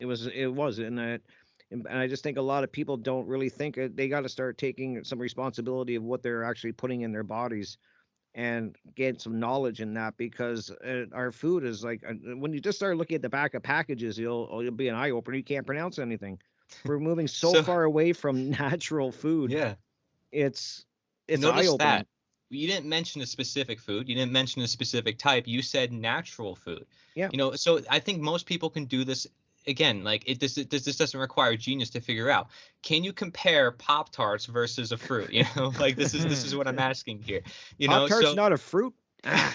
It was, and I just think a lot of people don't really think they got to start taking some responsibility of what they're actually putting in their bodies and get some knowledge in that, because our food is like, when you just start looking at the back of packages, you'll be an eye opener. You can't pronounce anything. We're moving so far away from natural food. Yeah, it's notice eye opening. that you didn't mention a specific food. You didn't mention a specific type. You said natural food. Yeah. So I think most people can do this. Again, like this doesn't require genius to figure out. Can you compare Pop-Tarts versus a fruit? Like this is what I'm asking here. Pop-Tart's not a fruit.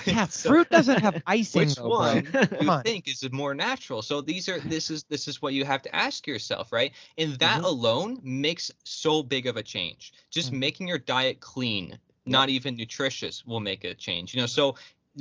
Yeah, fruit doesn't have icing. Which though, one bro. you think is more natural? So this is what you have to ask yourself, right? And that alone makes so big of a change. Just making your diet clean, not even nutritious, will make a change. So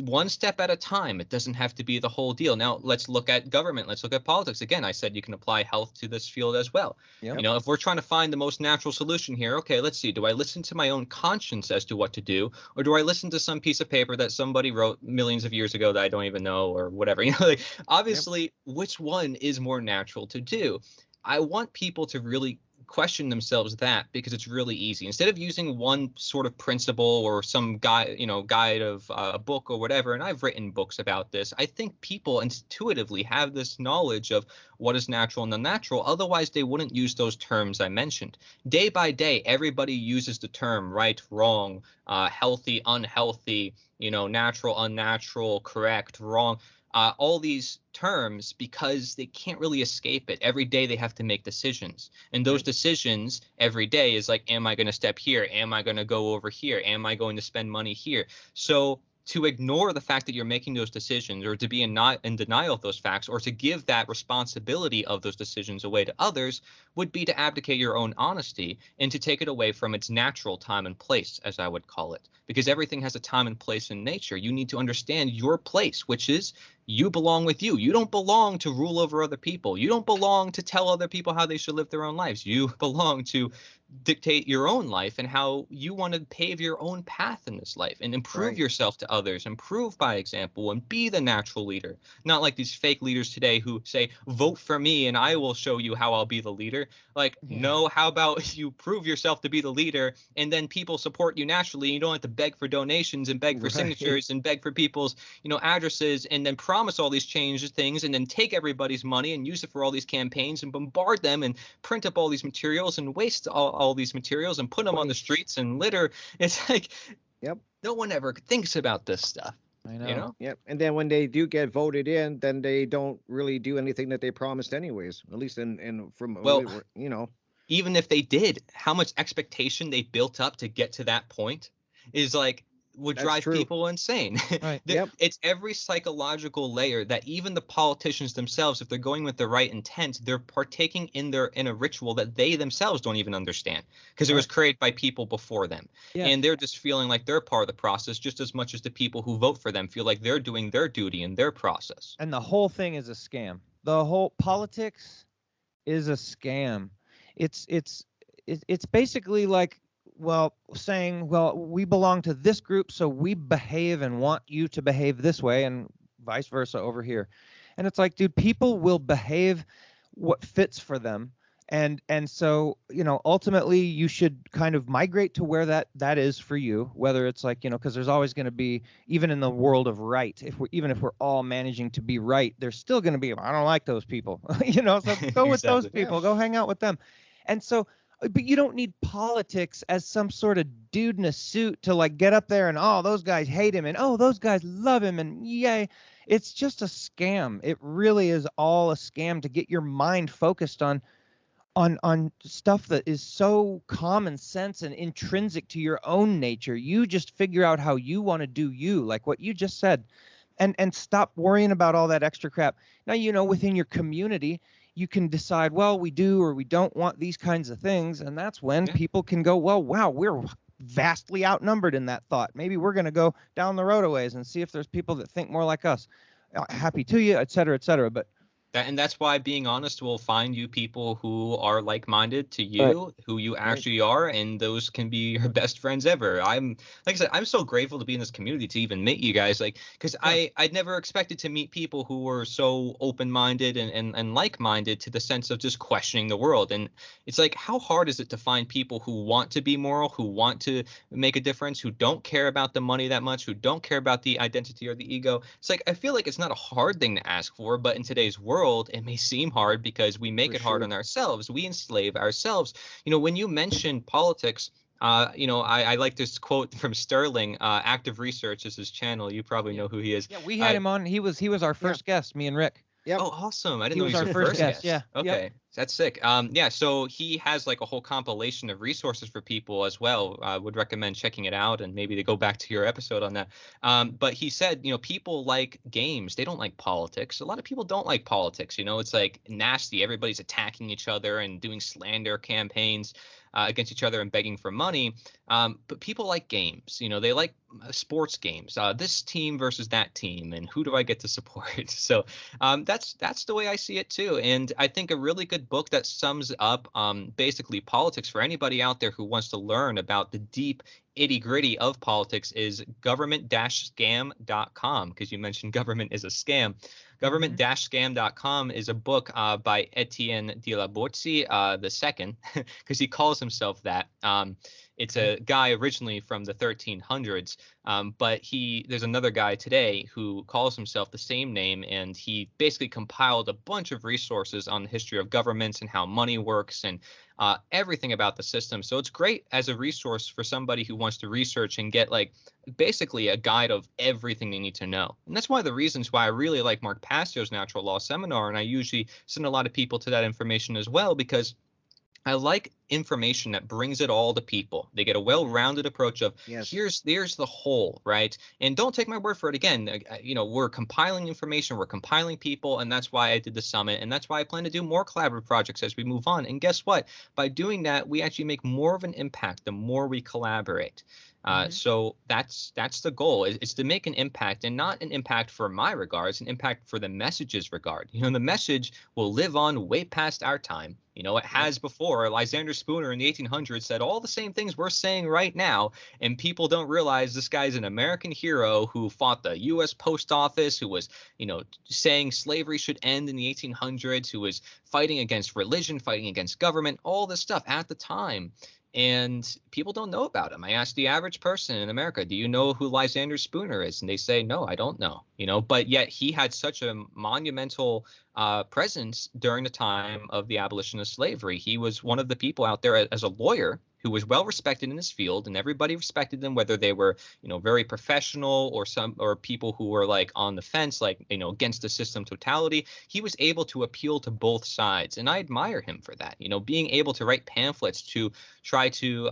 one step at a time. It doesn't have to be the whole deal. Now let's look at government. Let's look at politics. Again, I said you can apply health to this field as well. Yep. If we're trying to find the most natural solution here, okay, let's see. Do I listen to my own conscience as to what to do, or do I listen to some piece of paper that somebody wrote millions of years ago that I don't even know, or whatever? Like obviously, which one is more natural to do? I want people to really question themselves that, because it's really easy. Instead of using one sort of principle or some guide of a book or whatever, and I've written books about this, I think people intuitively have this knowledge of what is natural and unnatural. Otherwise, they wouldn't use those terms I mentioned. Day by day, everybody uses the term right, wrong, healthy, unhealthy, natural, unnatural, correct, wrong. All these terms, because they can't really escape it. Every day they have to make decisions. And those decisions every day is like, am I going to step here? Am I going to go over here? Am I going to spend money here? So to ignore the fact that you're making those decisions, or to be in denial of those facts, or to give that responsibility of those decisions away to others, would be to abdicate your own honesty and to take it away from its natural time and place, as I would call it. Because everything has a time and place in nature. You need to understand your place, which is you belong with you. You don't belong to rule over other people. You don't belong to tell other people how they should live their own lives. You belong to dictate your own life and how you want to pave your own path in this life and improve yourself to others, improve by example, and be the natural leader. Not like these fake leaders today who say, vote for me and I will show you how I'll be the leader. Like, no, how about you prove yourself to be the leader, and then people support you naturally. You don't have to beg for donations and beg for signatures and beg for people's, addresses, and then promise all these changes things and then take everybody's money and use it for all these campaigns and bombard them and print up all these materials and waste all these materials and put them on the streets and litter. It's like, Yep. no one ever thinks about this stuff. I know. You know? Yep. And then when they do get voted in, then they don't really do anything that they promised anyways. At least Well, you know. even if they did, how much expectation they built up to get to that point is like would That's drive true. people insane. Right. Yep. It's every psychological layer that even the politicians themselves, if they're going with the right intent, they're partaking in a ritual that they themselves don't even understand because it was created by people before them. Yeah. And they're just feeling like they're part of the process just as much as the people who vote for them feel like they're doing their duty in their process. And the whole thing is a scam. The whole politics is a scam. It's basically like, well, saying, well, we belong to this group, so we behave and want you to behave this way, and vice versa over here. And it's like, dude, people will behave what fits for them. And so, you know, ultimately you should kind of migrate to where that is for you, whether it's like, you know, because there's always going to be, even in the world of right, even if we're all managing to be right, there's still going to be, I don't like those people, you know, so go with Exactly. those people, go hang out with them. And so, but you don't need politics as some sort of dude in a suit to like get up there and, oh, those guys hate him and, oh, those guys love him and yay. It's just a scam. It really is all a scam to get your mind focused on stuff that is so common sense and intrinsic to your own nature. You just figure out how you want to do you, like what you just said, and stop worrying about all that extra crap. Now, you know, within your community, you can decide, well, we do or we don't want these kinds of things. And that's when people can go, well, wow, we're vastly outnumbered in that thought. Maybe we're going to go down the road a ways and see if there's people that think more like us. Happy to you, et cetera, et cetera. But And that's why being honest will find you people who are like-minded to you, who you actually are, and those can be your best friends ever. Like I said, I'm so grateful to be in this community to even meet you guys, like, because I'd never expected to meet people who were so open-minded and like-minded to the sense of just questioning the world. And it's like, how hard is it to find people who want to be moral, who want to make a difference, who don't care about the money that much, who don't care about the identity or the ego? It's like, I feel like it's not a hard thing to ask for, but in today's world, it may seem hard because we make it hard on ourselves. We enslave ourselves. You know, when you mention politics, you know, I like this quote from Sterling. Active Research is his channel. You probably know who he is. Yeah, we had him on. He was our first guest, me and Rick. Yep. Oh, awesome. I didn't He know was he was our your first guest. Yeah. Okay. Yep. That's sick. Yeah, so he has like a whole compilation of resources for people as well. I would recommend checking it out and maybe to go back to your episode on that. But he said, you know, people like games. They don't like politics. A lot of people don't like politics. You know, it's like nasty. Everybody's attacking each other and doing slander campaigns against each other and begging for money. But people like games. You know, they like sports games. This team versus that team, and who do I get to support? So that's the way I see it too. And I think a really good book that sums up basically politics for anybody out there who wants to learn about the deep itty gritty of politics is government-scam.com, because you mentioned government is a scam. Government-scam.com is a book by Etienne de la Boetie II, because he calls himself that. It's a guy originally from the 1300s, but there's another guy today who calls himself the same name, and he basically compiled a bunch of resources on the history of governments and how money works and everything about the system. So it's great as a resource for somebody who wants to research and get like basically a guide of everything they need to know. And that's one of the reasons why I really like Mark Passio's Natural Law Seminar, and I usually send a lot of people to that information as well, because I like information that brings it all to people. They get a well-rounded approach of here's the whole, right? And don't take my word for it. Again, you know, we're compiling information, we're compiling people, and that's why I did the summit, and that's why I plan to do more collaborative projects as we move on. And guess what? By doing that, we actually make more of an impact the more we collaborate. So that's the goal, is to make an impact, and not an impact for my regards, an impact for the message's regard. You know, the message will live on way past our time. You know, it has before. Lysander Spooner in the 1800s said all the same things we're saying right now, and people don't realize this guy's an American hero who fought the U.S. Post Office, who was, you know, saying slavery should end in the 1800s, who was fighting against religion, fighting against government, all this stuff at the time. And people don't know about him. I asked the average person in America, do you know who Lysander Spooner is? And they say, no, I don't know. but yet he had such a monumental presence during the time of the abolition of slavery. He was one of the people out there as a lawyer who was well respected in his field, and everybody respected them, whether they were, very professional or people who were like on the fence, like, against the system totality. He was able to appeal to both sides, and I admire him for that. Being able to write pamphlets to try to,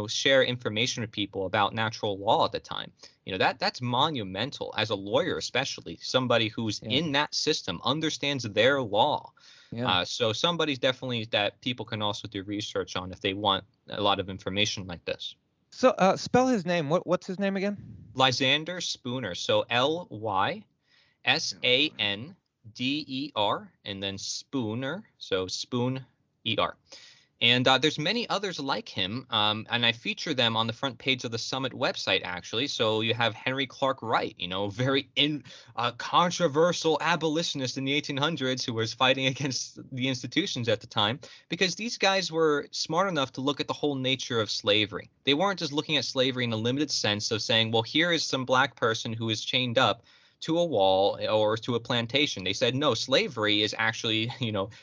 share information with people about natural law at the time. That's monumental as a lawyer, especially somebody who's in that system, understands their law. Yeah. So somebody's definitely that people can also do research on if they want a lot of information like this. So spell his name. What's his name again? Lysander Spooner. So Lysander, and then Spooner. So Spoon ER. And there's many others like him, and I feature them on the front page of the Summit website, actually. So you have Henry Clark Wright, very controversial abolitionist in the 1800s who was fighting against the institutions at the time, because these guys were smart enough to look at the whole nature of slavery. They weren't just looking at slavery in a limited sense of saying, well, here is some black person who is chained up to a wall or to a plantation. They said, no, slavery is actually,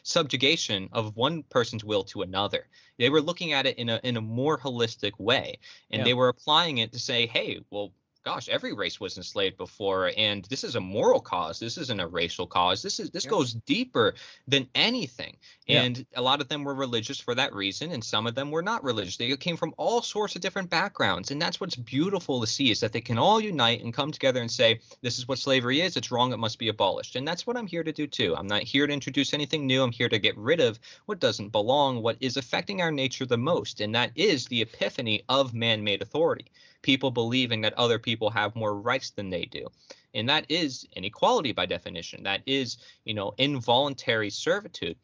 subjugation of one person's will to another. They were looking at it in a more holistic way, and they were applying it to say, hey, well, gosh, every race was enslaved before, and this is a moral cause. This isn't a racial cause. This goes deeper than anything. And a lot of them were religious for that reason, and some of them were not religious. They came from all sorts of different backgrounds, and that's what's beautiful to see, is that they can all unite and come together and say, this is what slavery is. It's wrong. It must be abolished. And that's what I'm here to do too. I'm not here to introduce anything new. I'm here to get rid of what doesn't belong, what is affecting our nature the most, and that is the epiphany of man-made authority. People believing that other people have more rights than they do. And that is inequality by definition. That is, involuntary servitude,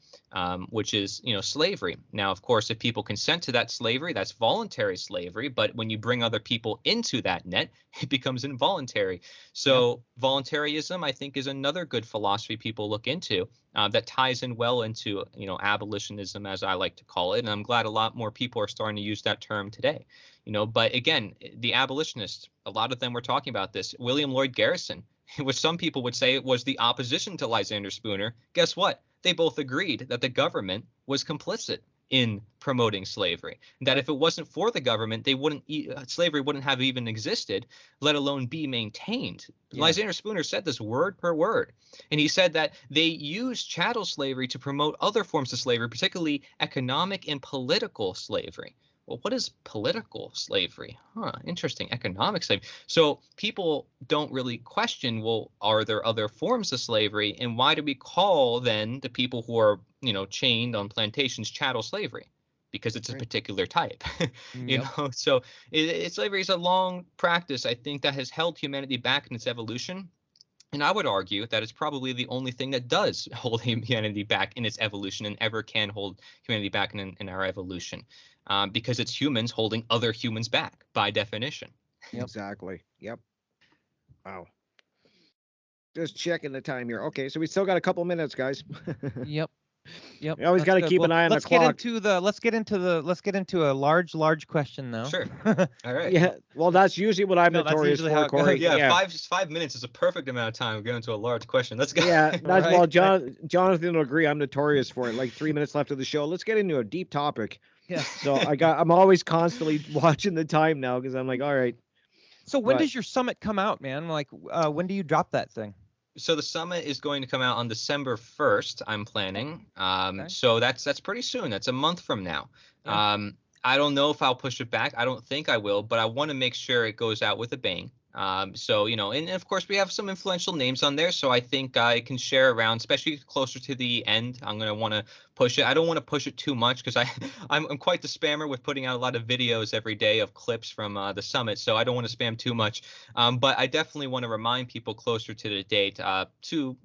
which is, slavery. Now, of course, if people consent to that slavery, that's voluntary slavery. But when you bring other people into that net, it becomes involuntary. So voluntarism, I think, is another good philosophy people look into that ties in well into, abolitionism, as I like to call it. And I'm glad a lot more people are starting to use that term today. But again, the abolitionists, a lot of them were talking about this. William Lloyd Garrison, which some people would say it was the opposition to Lysander Spooner. Guess what? They both agreed that the government was complicit in promoting slavery. That if it wasn't for the government, slavery wouldn't have even existed, let alone be maintained. Lysander Spooner said this word per word. And he said that they used chattel slavery to promote other forms of slavery, particularly economic and political slavery. Well, what is political slavery? Interesting. Economic slavery. So people don't really question, well, are there other forms of slavery? And why do we call then the people who are, chained on plantations chattel slavery? Because it's a particular type. So slavery is a long practice, I think, that has held humanity back in its evolution. And I would argue that it's probably the only thing that does hold humanity back in its evolution and ever can hold humanity back in our evolution. Because it's humans holding other humans back by definition. Exactly. Yep. Wow. Just checking the time here. Okay, so we still got a couple minutes, guys. Yep. You always got to keep an eye on the clock. Let's get into a large question now. Sure. All right. Yeah. Well, that's usually what I'm notorious for, Cory. Yeah. 5 minutes is a perfect amount of time to go into a large question. Let's go. Yeah. That's well, Jonathan will agree. I'm notorious for it. Like 3 minutes left of the show. Let's get into a deep topic. Yeah. So I'm always constantly watching the time now because I'm like, all right. So when does your summit come out, man? Like, when do you drop that thing? So the summit is going to come out on December 1st, I'm planning. So that's pretty soon. That's a month from now. Yeah. I don't know if I'll push it back. I don't think I will, but I want to make sure it goes out with a bang. So, and of course we have some influential names on there. So I think I can share around, especially closer to the end. I'm going to want to push it. I don't want to push it too much because I'm quite the spammer with putting out a lot of videos every day of clips from the summit. So I don't want to spam too much. But I definitely want to remind people closer to the date to,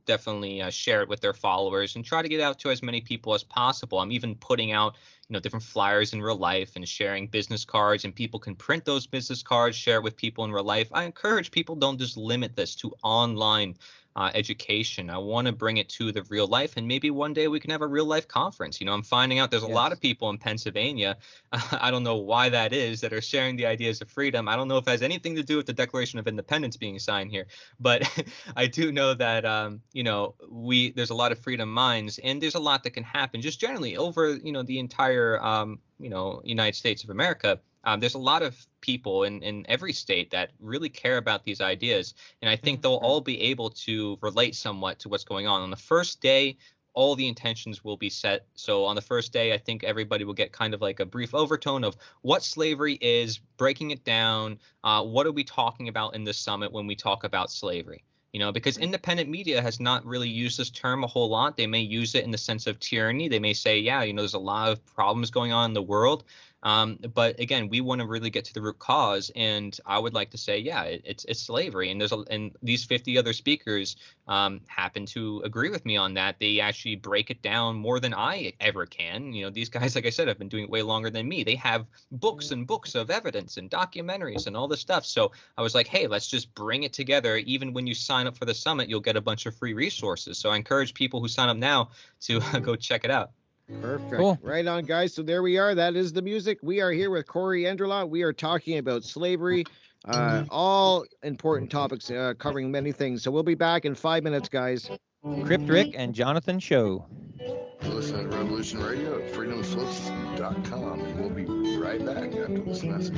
definitely share it with their followers and try to get out to as many people as possible. I'm even putting out different flyers in real life and sharing business cards, and people can print those business cards, share it with people in real life. I encourage people, don't just limit this to online education. I want to bring it to the real life, and maybe one day we can have a real life conference. You know, I'm finding out there's a lot of people in Pennsylvania. I don't know why that is, that are sharing the ideas of freedom. I don't know if it has anything to do with the Declaration of Independence being signed here, but I do know that you know, there's a lot of freedom minds, and there's a lot that can happen just generally over, you know, the entire you know, United States of America. There's a lot of people in every state that really care about these ideas, and I think they'll all be able to relate somewhat to what's going on. On the first day, all the intentions will be set. So on the first day, I think everybody will get kind of like a brief overtone of what slavery is, breaking it down. What are we talking about in this summit when we talk about slavery? You know, because independent media has not really used this term a whole lot. They may use it in the sense of tyranny. They may say, yeah, you know, there's a lot of problems going on in the world. But again, we want to really get to the root cause, and I would like to say, yeah, it's slavery, and and these 50 other speakers happen to agree with me on that. They actually break it down more than I ever can. You know, these guys, like I said, have been doing it way longer than me. They have books and books of evidence and documentaries and all this stuff. So I was like, hey, let's just bring it together. Even when you sign up for the summit, you'll get a bunch of free resources. So I encourage people who sign up now to go check it out. Perfect. Cool. Right on, guys. So there we are. That is the music. We are here with Cory Endrulat. We are talking about slavery, all important topics, covering many things. So we'll be back in 5 minutes, guys. Crypt Rick and Jonathan Show. You're listening to Revolution Radio at freedomslips.com, and we'll be right back after this message.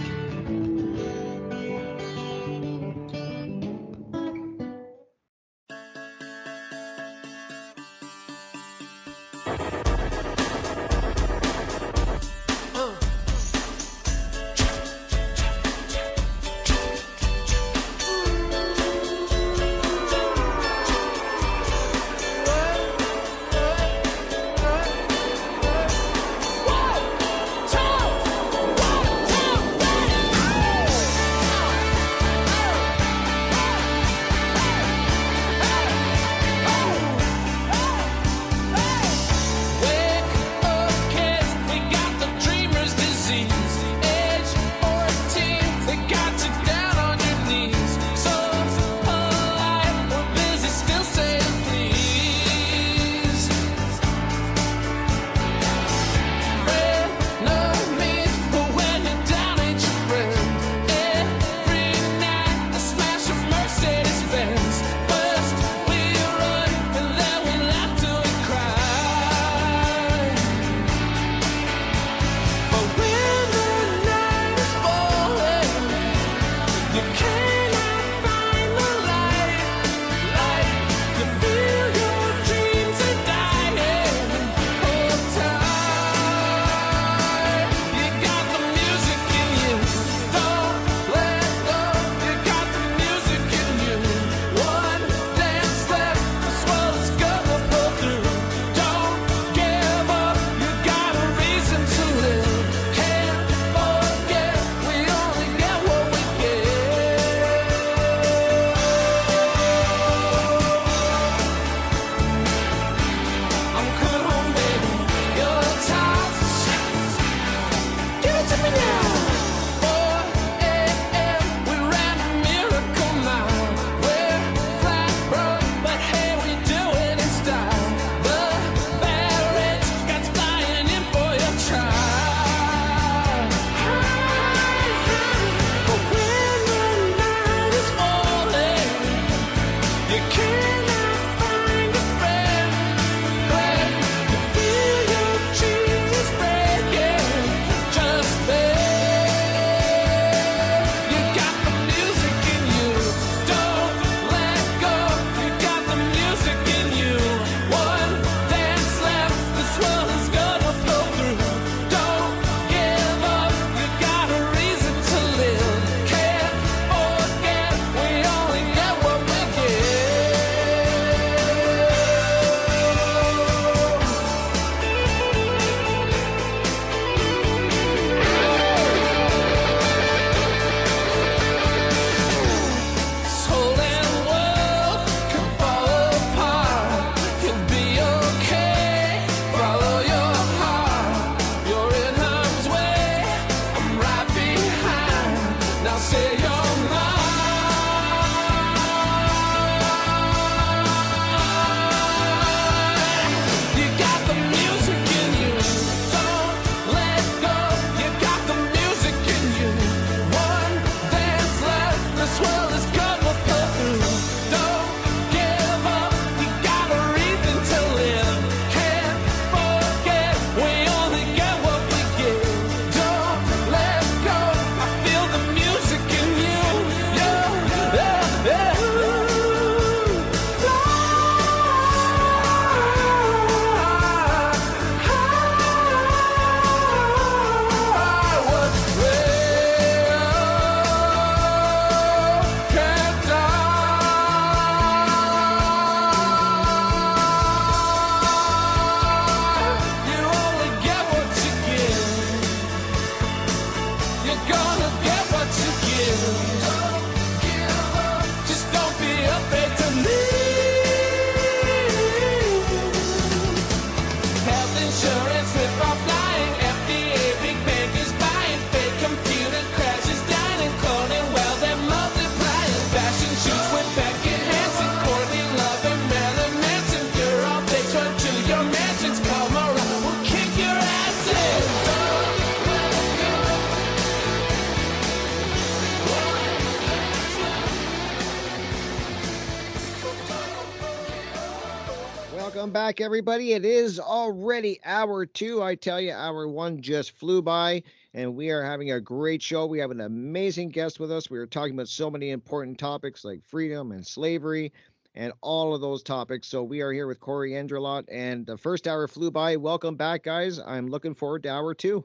back, everybody. It is already hour 2. I tell you, hour 1 just flew by, and we are having a great show. We have an amazing guest with us. We are talking about so many important topics like freedom and slavery and all of those topics. So we are here with Cory Endrulat, and the first hour flew by. Welcome back, guys. I'm looking forward to hour 2.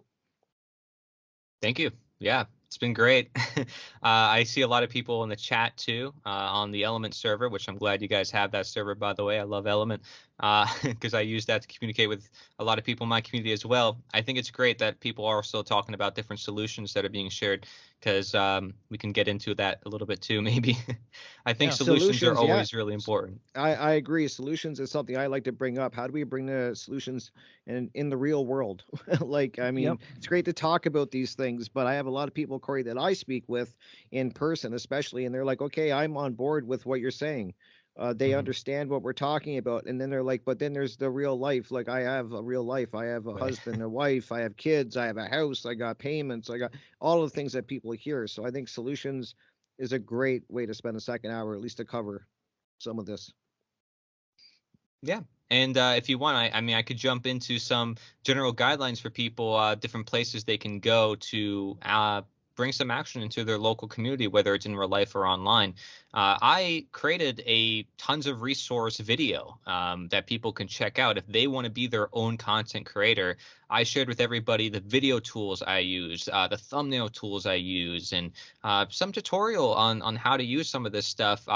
Thank you. Yeah, it's been great. I see a lot of people in the chat too, on the Element server, which I'm glad you guys have that server, by the way. I love Element because I use that to communicate with a lot of people in my community as well. I think it's great that people are still talking about different solutions that are being shared, because we can get into that a little bit too, maybe. I think solutions are always really important. I agree. Solutions is something I like to bring up. How do we bring the solutions in the real world? Like, I mean, It's great to talk about these things, but I have a lot of people, Cory, that I speak with in person, especially, and they're like, okay, I'm on board with what you're saying. They understand what we're talking about, and then they're like, but then there's the real life. Like, I have a real life. I have a husband, a wife, I have kids, I have a house, I got payments, I got all of the things that people hear. So I think solutions is a great way to spend a second hour, at least to cover some of this. Yeah. And if you want, I mean, I could jump into some general guidelines for people, different places they can go to bring some action into their local community, whether it's in real life or online. I created a tons of resource video that people can check out if they want to be their own content creator. I shared with everybody the video tools I use, the thumbnail tools I use, and some tutorial on how to use some of this stuff,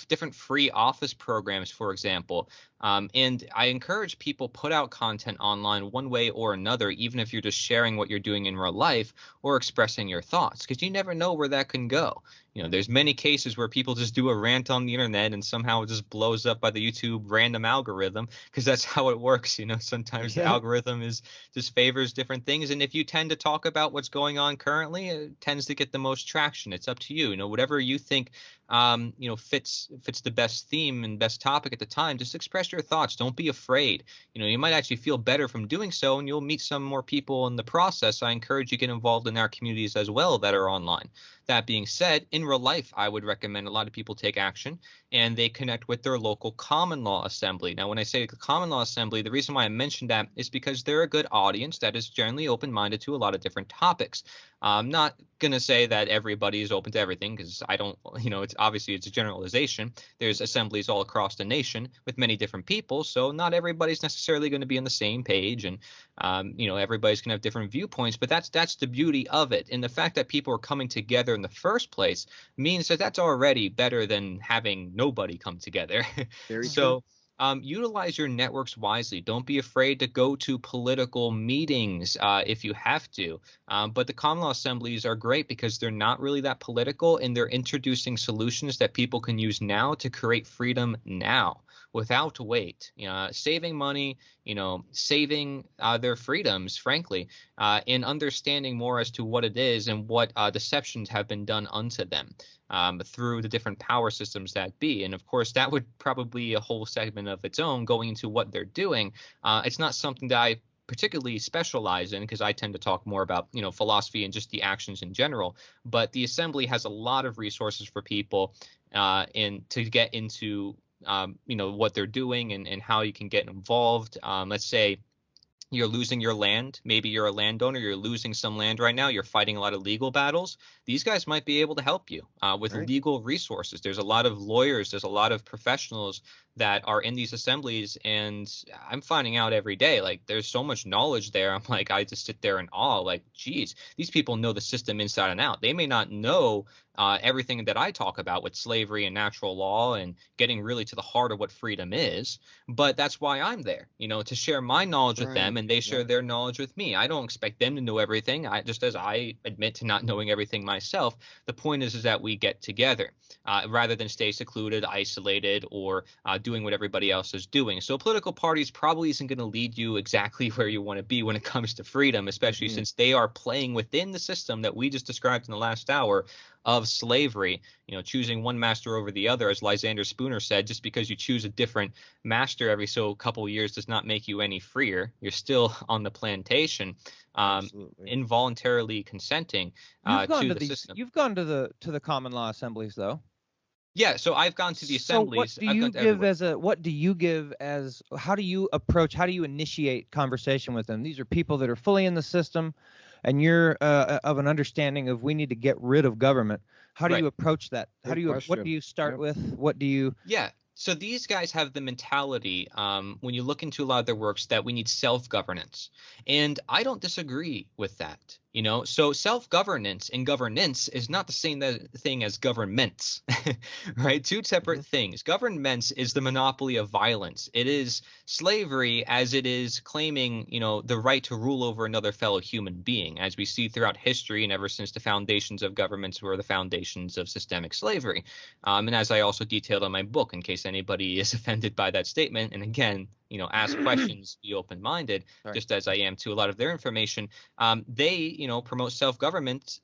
different free office programs, for example. And I encourage people put out content online one way or another, even if you're just sharing what you're doing in real life or expressing your thoughts, because you never know where that can go. You know, there's many cases where people just do a rant on the internet and somehow it just blows up by the YouTube random algorithm, because that's how it works. You know, sometimes the algorithm just favors different things. And if you tend to talk about what's going on currently, it tends to get the most traction. It's up to you. You know, whatever you think, fits the best theme and best topic at the time, just express your thoughts. Don't be afraid. You know, you might actually feel better from doing so, and you'll meet some more people in the process. I encourage you to get involved in our communities as well that are online. That being said, in real life, I would recommend a lot of people take action and they connect with their local common law assembly. Now, when I say the common law assembly, the reason why I mentioned that is because they're a good audience that is generally open-minded to a lot of different topics. I'm not going to say that everybody is open to everything, because I don't, it's obviously it's a generalization. There's assemblies all across the nation with many different people, so not everybody's necessarily going to be on the same page, and everybody's going to have different viewpoints. But that's the beauty of it, and the fact that people are coming together in the first place means that that's already better than having nobody come together. Very so. Utilize your networks wisely. Don't be afraid to go to political meetings if you have to. But the common law assemblies are great because they're not really that political, and they're introducing solutions that people can use now to create freedom now without wait. Saving money, saving their freedoms, frankly, and understanding more as to what it is and what deceptions have been done unto them. Through the different power systems that be. And of course, that would probably be a whole segment of its own, going into what they're doing. It's not something that I particularly specialize in, because I tend to talk more about, philosophy and just the actions in general. But the assembly has a lot of resources for people and to get into, what they're doing and how you can get involved. Let's say you're losing your land. Maybe you're a landowner. You're losing some land right now. You're fighting a lot of legal battles. These guys might be able to help you with legal resources. There's a lot of lawyers. There's a lot of professionals that are in these assemblies. And I'm finding out every day, like, there's so much knowledge there. I'm like, I just sit there in awe. Like, geez, these people know the system inside and out. They may not know everything that I talk about with slavery and natural law and getting really to the heart of what freedom is. But that's why I'm there, to share my knowledge with them, and they share their knowledge with me. I don't expect them to know everything. Just as I admit to not knowing everything myself, the point is that we get together rather than stay secluded, isolated, or doing what everybody else is doing. So political parties probably isn't going to lead you exactly where you want to be when it comes to freedom, especially since they are playing within the system that we just described in the last hour of slavery, choosing one master over the other. As Lysander Spooner said, just because you choose a different master every so couple years does not make you any freer. You're still on the plantation, involuntarily consenting to the system. You've gone to the common law assemblies, though. Yeah, so I've gone to the So what assemblies. do I've you gone to give everywhere. how do you approach, how do you initiate conversation with them? These are people that are fully in the system, and you're of an understanding of we need to get rid of government. How do Right. you approach that? Good What do question. you start Yep. with? What do you Yeah. So these guys have the mentality, when you look into a lot of their works, that we need self-governance. And I don't disagree with that. So self-governance and governance is not the same thing as governments, right? Two separate things. Governments is the monopoly of violence. It is slavery as it is claiming, the right to rule over another fellow human being, as we see throughout history and ever since the foundations of governments were the foundations of systemic slavery. And as I also detailed on my book, in case anybody is offended by that statement, and again, ask questions, be open-minded, Right. just as I am to a lot of their information. They, promote self-governance,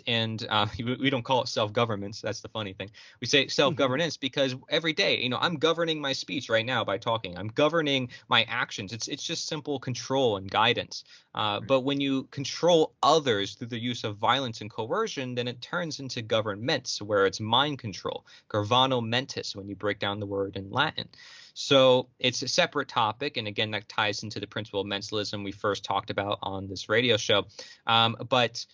and we don't call it self-governance. That's the funny thing. We say self-governance because every day, I'm governing my speech right now by talking. I'm governing my actions. It's just simple control and guidance. But when you control others through the use of violence and coercion, then it turns into governments, where it's mind control, governano mentis, when you break down the word in Latin. So it's a separate topic. And again, that ties into the principle of mentalism we first talked about on this radio show. But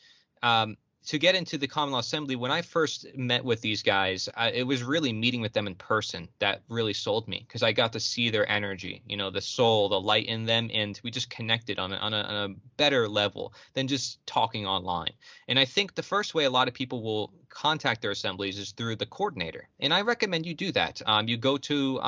to get into the Common Law Assembly, when I first met with these guys, it was really meeting with them in person that really sold me, because I got to see their energy, the soul, the light in them, and we just connected on a better level than just talking online. And I think the first way a lot of people will contact their assemblies is through the coordinator, and I recommend you do that. You go to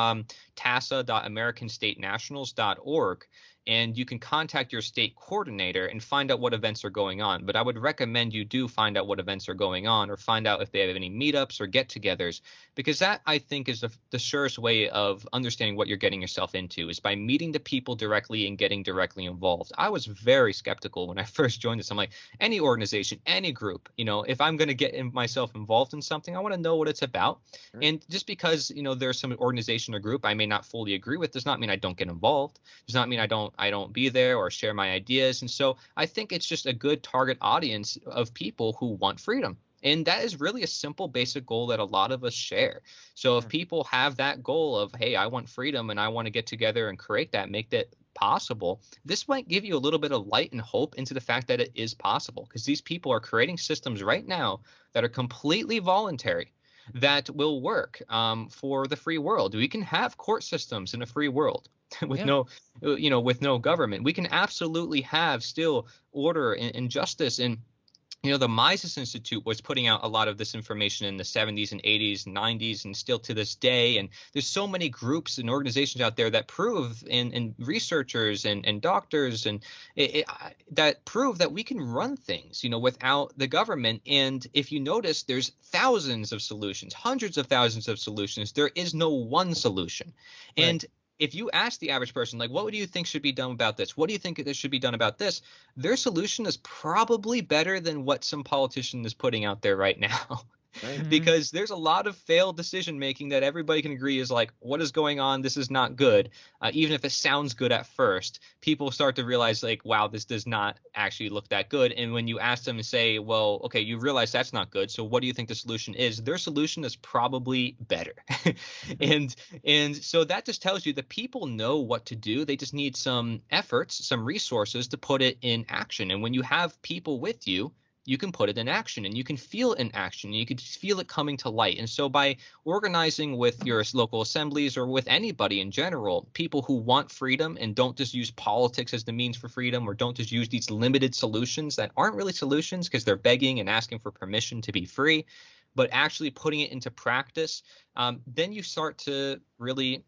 tasa.americanstatenationals.org, and you can contact your state coordinator and find out what events are going on. But I would recommend you do find out what events are going on, or find out if they have any meetups or get-togethers, because that, I think, is the surest way of understanding what you're getting yourself into, is by meeting the people directly and getting directly involved. I was very skeptical when I first joined this. I'm like, any organization, any group, if I'm going to get myself involved in something, I want to know what it's about. Right. And just because, there's some organization or group I may not fully agree with, does not mean I don't get involved. Does not mean I don't be there or share my ideas. And so I think it's just a good target audience of people who want freedom. And that is really a simple, basic goal that a lot of us share. So if people have that goal of, hey, I want freedom and I want to get together and create that, make that possible, this might give you a little bit of light and hope into the fact that it is possible, because these people are creating systems right now that are completely voluntary, that will work for the free world. We can have court systems in a free world with no government. We can absolutely have still order and justice. And the Mises Institute was putting out a lot of this information in the 70s and 80s and 90s, and still to this day. And there's so many groups and organizations out there that prove, and researchers and doctors and that prove that we can run things, without the government. And if you notice, there's thousands of solutions, hundreds of thousands of solutions. There is no one solution. Right. And if you ask the average person, like, what do you think should be done about this? What do you think this should be done about this? Their solution is probably better than what some politician is putting out there right now. Right. Because there's a lot of failed decision making that everybody can agree is like, what is going on? This is not good. Even if it sounds good at first, people start to realize, like, wow, this does not actually look that good. And when you ask them and say, well, okay, you realize that's not good, so what do you think the solution is? Their solution is probably better. and so that just tells you that people know what to do. They just need some efforts, some resources to put it in action. And when you have people with you, you can put it in action, and you can feel it in action, and you can feel it coming to light. And so by organizing with your local assemblies, or with anybody in general, people who want freedom and don't just use politics as the means for freedom, or don't just use these limited solutions that aren't really solutions because they're begging and asking for permission to be free, but actually putting it into practice, then you start to really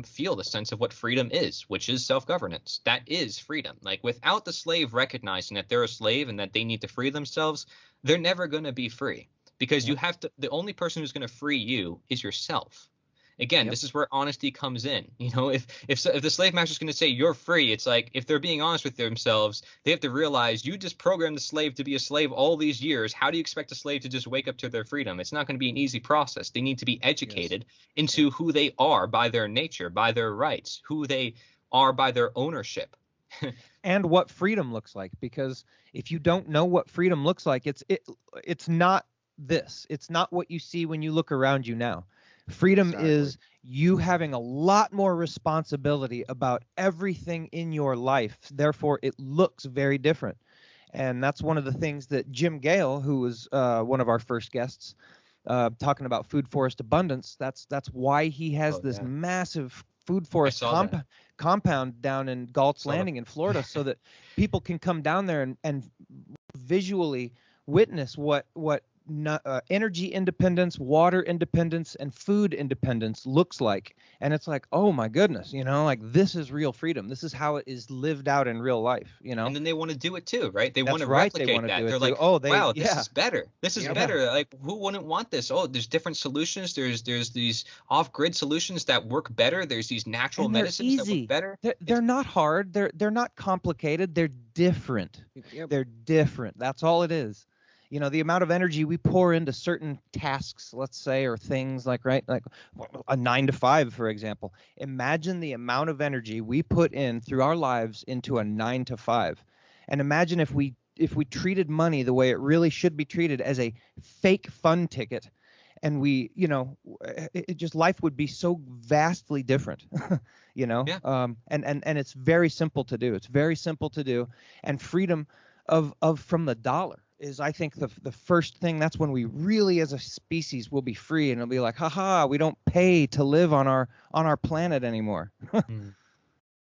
feel the sense of what freedom is, which is self-governance. That is freedom. Like, without the slave recognizing that they're a slave and that they need to free themselves, they're never going to be free, because you have to, the only person who's going to free you is yourself. Again, this is where honesty comes in. If the slave master is going to say you're free, it's like, if they're being honest with themselves, they have to realize you just programmed the slave to be a slave all these years. How do you expect a slave to just wake up to their freedom? It's not going to be an easy process. They need to be educated into who they are by their nature, by their rights, who they are by their ownership. And what freedom looks like, because if you don't know what freedom looks like, it's not this. It's not what you see when you look around you now. Freedom Exactly. is you having a lot more responsibility about everything in your life. Therefore, it looks very different. And that's one of the things that Jim Gale, who was one of our first guests, talking about food forest abundance, that's why he has this massive food forest compound down in Galt's Landing in Florida, so that people can come down there and visually witness what energy independence, water independence, and food independence looks like. And it's like, oh my goodness, like this is real freedom. This is how it is lived out in real life, And then they want to do it too, right? They want to right. replicate that. They're like, wow, this is better. This is better. Like, who wouldn't want this? Oh, there's different solutions. There's these off-grid solutions that work better. There's these natural medicines that work better. They're not hard. They're not complicated. They're different. Yep. They're different. That's all it is. The amount of energy we pour into certain tasks, let's say, or things like a 9 to 5, for example. Imagine the amount of energy we put in through our lives into a 9 to 5. And imagine if we treated money the way it really should be treated, as a fake fun ticket. And life would be so vastly different, Yeah. And it's very simple to do. It's very simple to do. And freedom of from the dollar is, I think, the first thing. That's when we really, as a species, will be free, and it'll be like, haha, we don't pay to live on our planet anymore.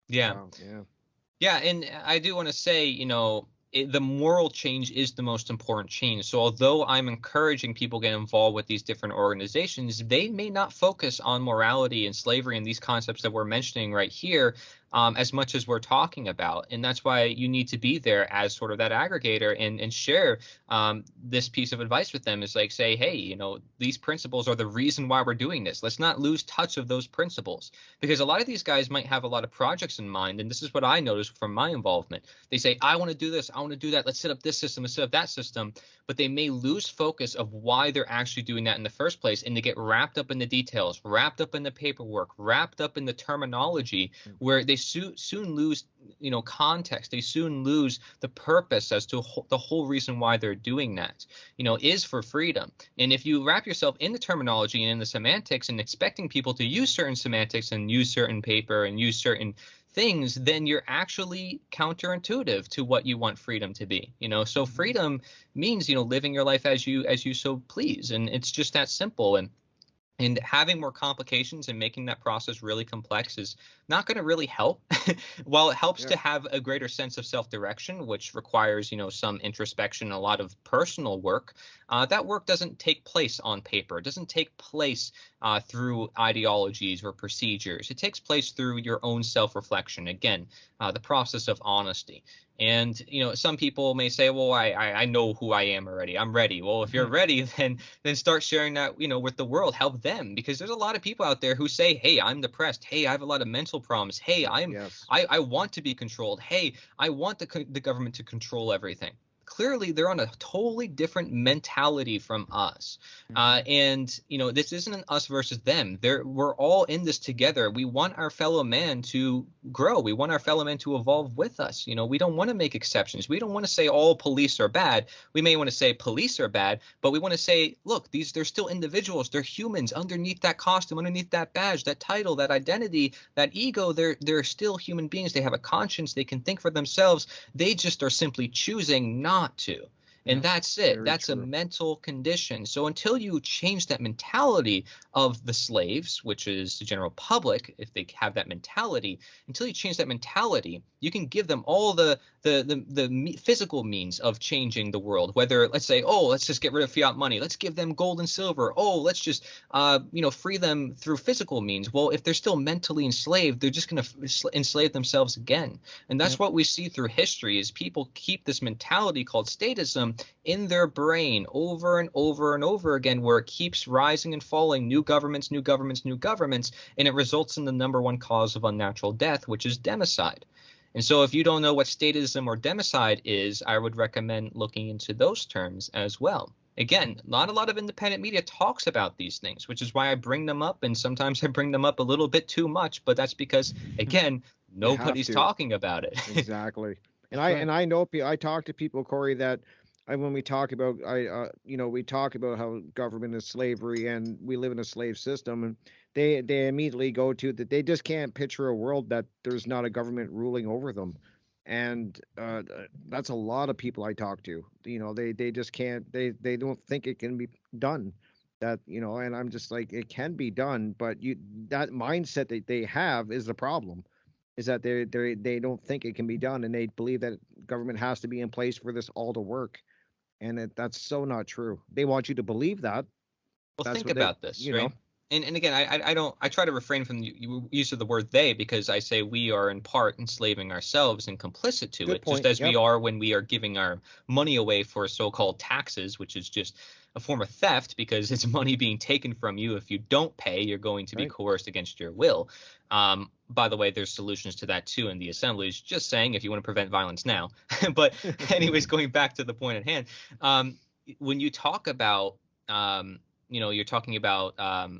Yeah. Wow, yeah. Yeah, and I do want to say, the moral change is the most important change. So although I'm encouraging people get involved with these different organizations, they may not focus on morality and slavery and these concepts that we're mentioning right here as much as we're talking about. And that's why you need to be there as sort of that aggregator and share this piece of advice with them. Is like, say, hey, these principles are the reason why we're doing this. Let's not lose touch of those principles, because a lot of these guys might have a lot of projects in mind. And this is what I noticed from my involvement. They say, I want to do this, I want to do that. Let's set up this system, let's set up that system. But they may lose focus of why they're actually doing that in the first place. And they get wrapped up in the details, wrapped up in the paperwork, wrapped up in the terminology, where they soon lose, context. They soon lose the purpose as to the whole reason why they're doing that, is for freedom. And if you wrap yourself in the terminology and in the semantics and expecting people to use certain semantics and use certain paper and use certain things, then you're actually counterintuitive to what you want freedom to be. So freedom means, living your life as you so please. And it's just that simple. And having more complications and making that process really complex is not going to really help. While it helps to have a greater sense of self-direction, which requires, some introspection, a lot of personal work, that work doesn't take place on paper. It doesn't take place through ideologies or procedures. It takes place through your own self-reflection. Again, the process of honesty. And, some people may say, well, I know who I am already. I'm ready. Well, if you're ready, then start sharing that, with the world. Help them, because there's a lot of people out there who say, hey, I'm depressed. Hey, I have a lot of mental problems. Hey, I want to be controlled. Hey, I want the government to control everything. Clearly, they're on a totally different mentality from us. And, this isn't an us versus them. We're all in this together. We want our fellow man to grow. We want our fellow man to evolve with us. We don't want to make exceptions. We don't want to say all police are bad. We may want to say police are bad, but we want to say, look, they're still individuals. They're humans underneath that costume, underneath that badge, that title, that identity, that ego. They're still human beings. They have a conscience. They can think for themselves. They just are simply choosing not to. And that's it. That's a mental condition. So until you change that mentality of the slaves, which is the general public, if they have that mentality, until you change that mentality, you can give them all the physical means of changing the world. Whether, let's say, oh, let's just get rid of fiat money. Let's give them gold and silver. Oh, let's just, free them through physical means. Well, if they're still mentally enslaved, they're just going to enslave themselves again. And that's what we see through history is people keep this mentality called statism in their brain over and over and over again, where it keeps rising and falling, new governments, new governments, new governments, and it results in the number one cause of unnatural death, which is democide. And so if you don't know what statism or democide is, I would recommend looking into those terms as well. Again, not a lot of independent media talks about these things, which is why I bring them up, and sometimes I bring them up a little bit too much, but that's because, again, nobody's talking about it. Exactly. And I know, I talk to people, Cory, that when we talk about we talk about how government is slavery and we live in a slave system, and they immediately go to that they just can't picture a world that there's not a government ruling over them. And that's a lot of people I talk to. They just can't, they don't think it can be done. That, and I'm just like, it can be done, but that mindset that they have is the problem. Is that they don't think it can be done, and they believe that government has to be in place for this all to work, and that's so not true. They want you to believe that. Well, That's think what they, about this, right? And again, I don't, I try to refrain from the use of the word they, because I say we are in part enslaving ourselves and complicit to Good it, point. just as Yep. we are when we are giving our money away for so-called taxes, which is just a form of theft, because it's money being taken from you. If you don't pay, you're going to be Right. coerced against your will. By the way, there's solutions to that too in the assemblies. Just saying, if you want to prevent violence now. But anyways, going back to the point at hand, when you talk about, you're talking about,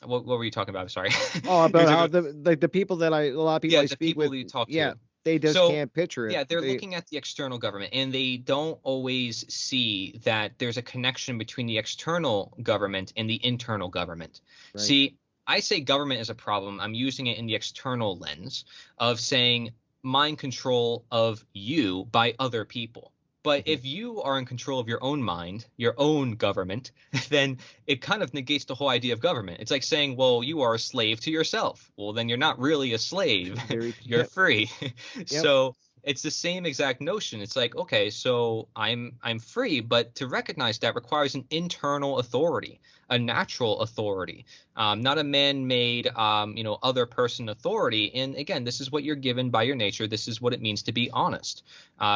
what were you talking about? I'm sorry. Oh, You were about talking how about- the people that a lot of people yeah, I the speak people with, you talk yeah, to. they just So can't picture it. yeah, they're looking at the external government, and they don't always see that there's a connection between the external government and the internal government. Right. See, I say government is a problem. I'm using it in the external lens of saying mind control of you by other people. But Mhm. if you are in control of your own mind, your own government, then it kind of negates the whole idea of government. It's like saying, well, you are a slave to yourself. Well, then you're not really a slave. You're Yep. free. Yep. So it's the same exact notion. It's like, okay, so I'm free, but to recognize that requires an internal authority, a natural authority, not a man-made, other person authority. And again, this is what you're given by your nature. This is what it means to be honest.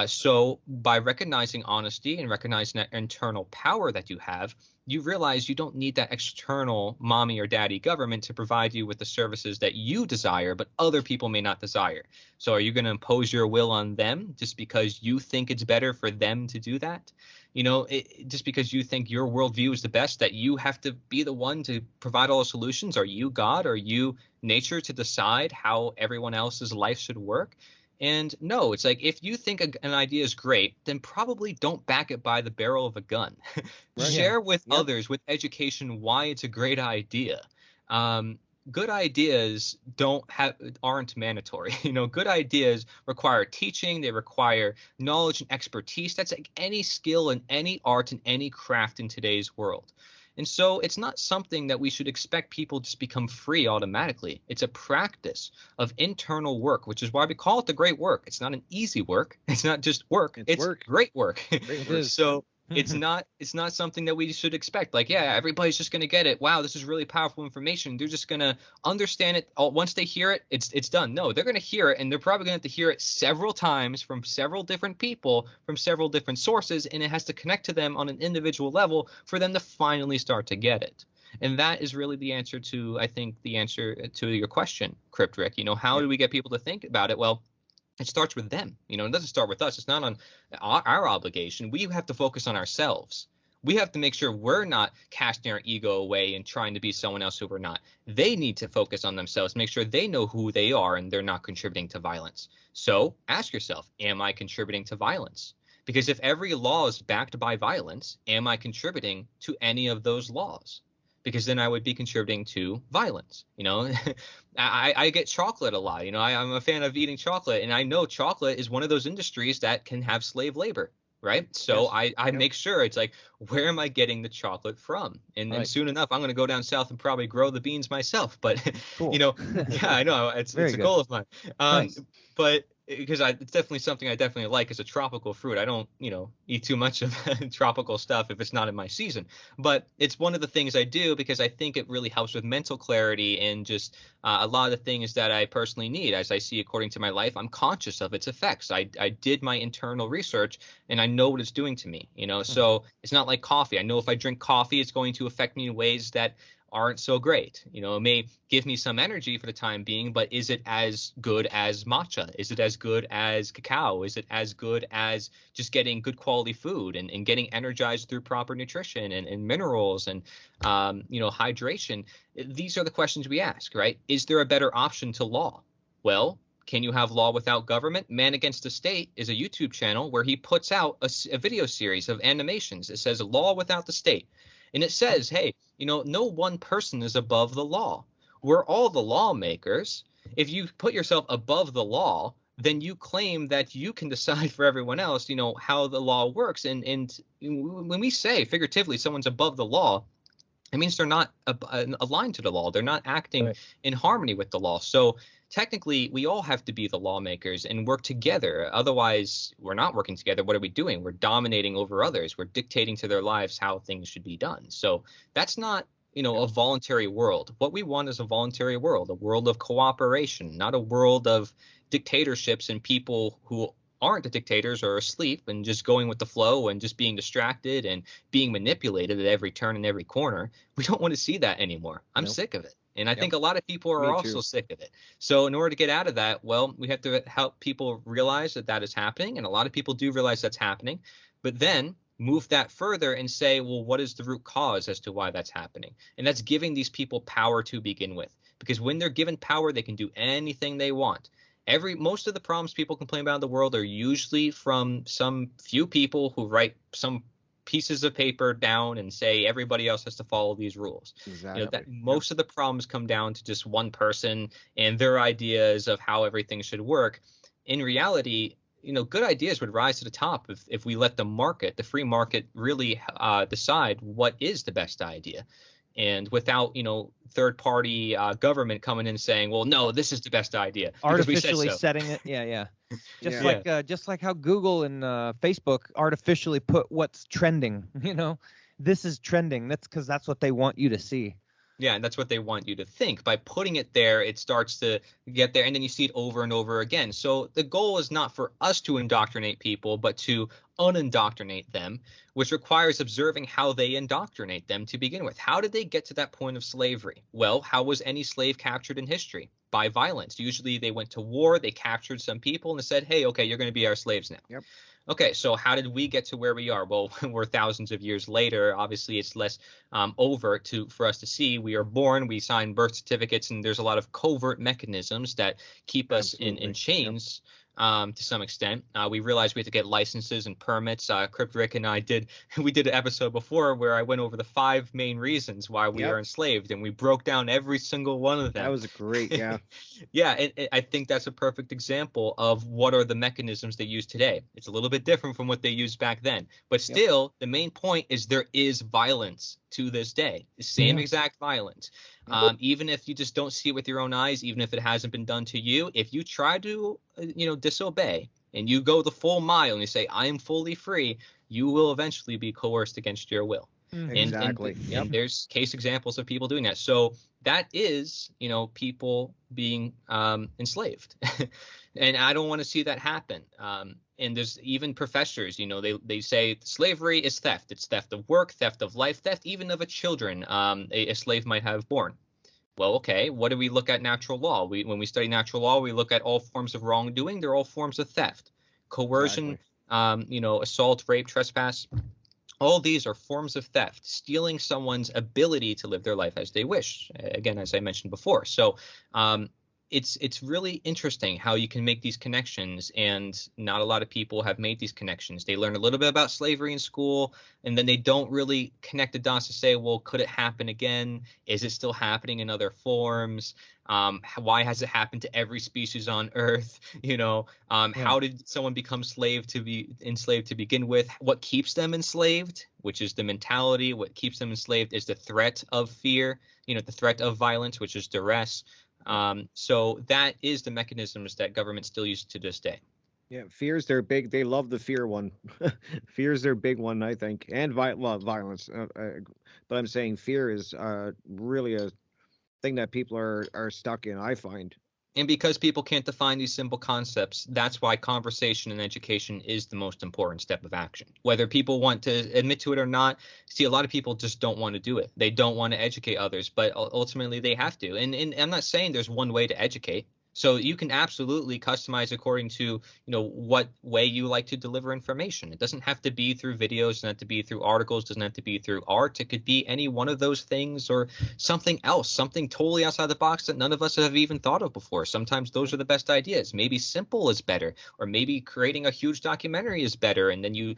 So by recognizing honesty and recognizing that internal power that you have, you realize you don't need that external mommy or daddy government to provide you with the services that you desire, but other people may not desire. So are you going to impose your will on them just because you think it's better for them to do that? Just because you think your worldview is the best, that you have to be the one to provide all the solutions? Are you God? Are you nature to decide how everyone else's life should work? And no, it's like, if you think an idea is great, then probably don't back it by the barrel of a gun. Right. Share with Yep. others with education why it's a great idea. Good ideas aren't mandatory. Good ideas require teaching. They require knowledge and expertise. That's like any skill in any art and any craft in today's world. And so it's not something that we should expect people to just become free automatically. It's a practice of internal work, which is why we call it the great work. It's not an easy work. It's not just work. It's work. great work. Great It work. is. So it's not something that we should expect. Like, yeah, everybody's just going to get it. Wow, this is really powerful information. They're just going to understand it. Once they hear it, it's done. No, they're going to hear it, and they're probably going to have to hear it several times from several different people, from several different sources, and it has to connect to them on an individual level for them to finally start to get it. And that is really the answer to, I think, the answer to your question, Crypt Rick. How Yeah. do we get people to think about it? Well, it starts with them. It doesn't start with us. It's not on our obligation. We have to focus on ourselves. We have to make sure we're not casting our ego away and trying to be someone else who we're not. They need to focus on themselves, make sure they know who they are and they're not contributing to violence. So ask yourself, am I contributing to violence? Because if every law is backed by violence, am I contributing to any of those laws? Because then I would be contributing to violence. I get chocolate a lot. I'm a fan of eating chocolate, and I know chocolate is one of those industries that can have slave labor, right? So Yes. I Yep. make sure it's like, where am I getting the chocolate from? And Right. soon enough, I'm going to go down south and probably grow the beans myself. But Cool. yeah, I know it's Very a good. goal of mine. Nice. But because it's definitely something I definitely like as a tropical fruit. I don't, eat too much of tropical stuff if it's not in my season. But it's one of the things I do because I think it really helps with mental clarity and just a lot of the things that I personally need. As I see according to my life, I'm conscious of its effects. I did my internal research and I know what it's doing to me. So it's not like coffee. I know if I drink coffee, it's going to affect me in ways that aren't so great. It may give me some energy for the time being, but is it as good as matcha? Is it as good as cacao? Is it as good as just getting good quality food and getting energized through proper nutrition and minerals and, hydration? These are the questions we ask, right? Is there a better option to law? Well, Can you have law without government? Man Against the State is a YouTube channel where he puts out a video series of animations. It says law without the state. And it says, hey, no one person is above the law. We're all the lawmakers. If you put yourself above the law, then you claim that you can decide for everyone else, how the law works. And when we say figuratively someone's above the law, it means they're not aligned to the law. They're not acting in harmony with the law. So technically, we all have to be the lawmakers and work together. Otherwise, we're not working together. What are we doing? We're dominating over others. We're dictating to their lives how things should be done. So that's not, a voluntary world. What we want is a voluntary world, a world of cooperation, not a world of dictatorships and people who aren't the dictators or asleep and just going with the flow and just being distracted and being manipulated at every turn and every corner. We don't want to see that anymore. I'm sick of it. And I think a lot of people are also sick of it. So in order to get out of that, well, we have to help people realize that is happening. And a lot of people do realize that's happening. But then move that further and say, well, what is the root cause as to why that's happening? And that's giving these people power to begin with. Because when they're given power, they can do anything they want. Most of the problems people complain about in the world are usually from some few people who write some pieces of paper down and say everybody else has to follow these rules. Exactly. Most of the problems come down to just one person and their ideas of how everything should work. In reality, good ideas would rise to the top if we let the free market really decide what is the best idea. And without, third-party government coming in saying, well, no, this is the best idea. Artificially setting it. Yeah. Just like how Google and Facebook artificially put what's trending, this is trending. That's because that's what they want you to see. Yeah, and that's what they want you to think. By putting it there, it starts to get there, and then you see it over and over again. So the goal is not for us to indoctrinate people, but to unindoctrinate them, which requires observing how they indoctrinate them to begin with. How did they get to that point of slavery? Well, how was any slave captured in history? By violence. Usually they went to war, they captured some people, and they said, hey, okay, you're going to be our slaves now. Yep. Okay, so how did we get to where we are? Well, we're thousands of years later. Obviously, it's less overt for us to see. We are born, we sign birth certificates, and there's a lot of covert mechanisms that keep us in chains. To some extent. We realized we had to get licenses and permits. Crypt Rick and I did an episode before where I went over the 5 main reasons why we are enslaved, and we broke down every single one of them. That was great, yeah. Yeah, and I think that's a perfect example of what are the mechanisms they use today. It's a little bit different from what they used back then, but still, the main point is there is violence to this day, the same exact violence. Even if you just don't see it with your own eyes, even if it hasn't been done to you, if you try to, disobey and you go the full mile and you say, I am fully free, you will eventually be coerced against your will. Exactly. And there's case examples of people doing that. So that is, people being enslaved. And I don't want to see that happen. And there's even professors, they say slavery is theft. It's theft of work, theft of life, theft even of a children a slave might have born. Well, okay, what do we look at natural law? When we study natural law, we look at all forms of wrongdoing. They're all forms of theft. Coercion, assault, rape, trespass. All these are forms of theft, stealing someone's ability to live their life as they wish. Again, as I mentioned before. So it's really interesting how you can make these connections, and not a lot of people have made these connections. They learn a little bit about slavery in school, and then they don't really connect the dots to say, well, could it happen again? Is it still happening in other forms? Why has it happened to every species on Earth? How did someone become enslaved to begin with? What keeps them enslaved, which is the mentality. What keeps them enslaved is the threat of fear, the threat of violence, which is duress. So that is the mechanisms that government still use to this day. Yeah, fear's their big. They love the fear one. Fear's their big one, I think, and violence. But I'm saying fear is really a thing that people are stuck in, I find. And because people can't define these simple concepts, that's why conversation and education is the most important step of action. Whether people want to admit to it or not, see, a lot of people just don't want to do it. They don't want to educate others, but ultimately they have to. And I'm not saying there's one way to educate. So you can absolutely customize according to, what way you like to deliver information. It doesn't have to be through videos, doesn't have to be through articles, doesn't have to be through art. It could be any one of those things or something else, something totally outside the box that none of us have even thought of before. Sometimes those are the best ideas. Maybe simple is better, or maybe creating a huge documentary is better, and then you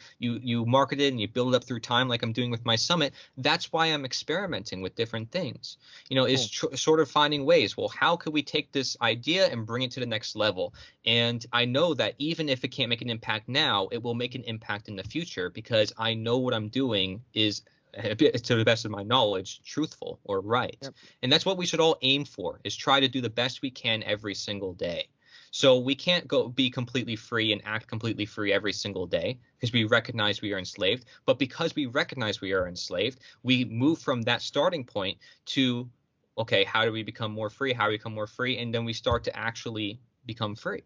market it and you build it up through time like I'm doing with my summit. That's why I'm experimenting with different things. Is sort of finding ways. Well, how could we take this idea and bring it to the next level? And I know that even if it can't make an impact now, it will make an impact in the future, because I know what I'm doing is, to the best of my knowledge, truthful or right. Yep. And that's what we should all aim for, is try to do the best we can every single day. So we can't go be completely free and act completely free every single day, because we recognize we are enslaved. But because we recognize we are enslaved, we move from that starting point to, okay, how do we become more free? How do we become more free? And then we start to actually become free.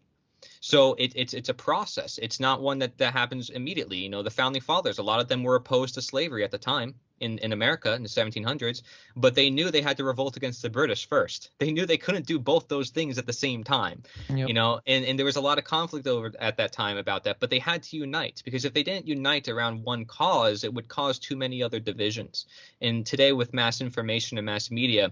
So it's a process. It's not one that happens immediately. The founding fathers, a lot of them were opposed to slavery at the time in America in the 1700s, but they knew they had to revolt against the British first. They knew they couldn't do both those things at the same time. Yep. And there was a lot of conflict over at that time about that, but they had to unite, because if they didn't unite around one cause, it would cause too many other divisions. And today, with mass information and mass media,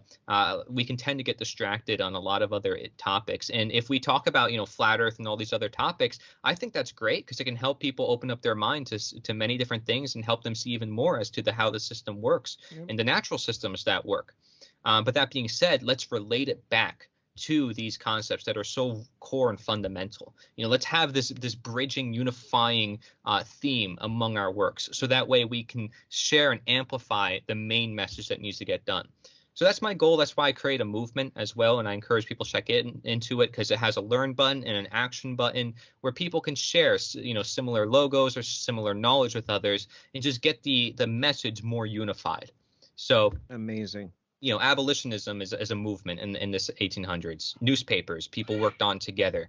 we can tend to get distracted on a lot of other topics. And if we talk about, flat earth and all these other topics, I think that's great, because it can help people open up their mind to many different things and help them see even more as to how the system works. Yep. And the natural systems that work. But that being said, let's relate it back to these concepts that are so core and fundamental. Let's have this bridging, unifying theme among our works, so that way we can share and amplify the main message that needs to get done. So that's my goal. That's why I create a movement as well, and I encourage people to check into it, because it has a learn button and an action button where people can share, similar logos or similar knowledge with others, and just get the message more unified. So amazing. Abolitionism is a movement in this 1800s. Newspapers, people worked on together.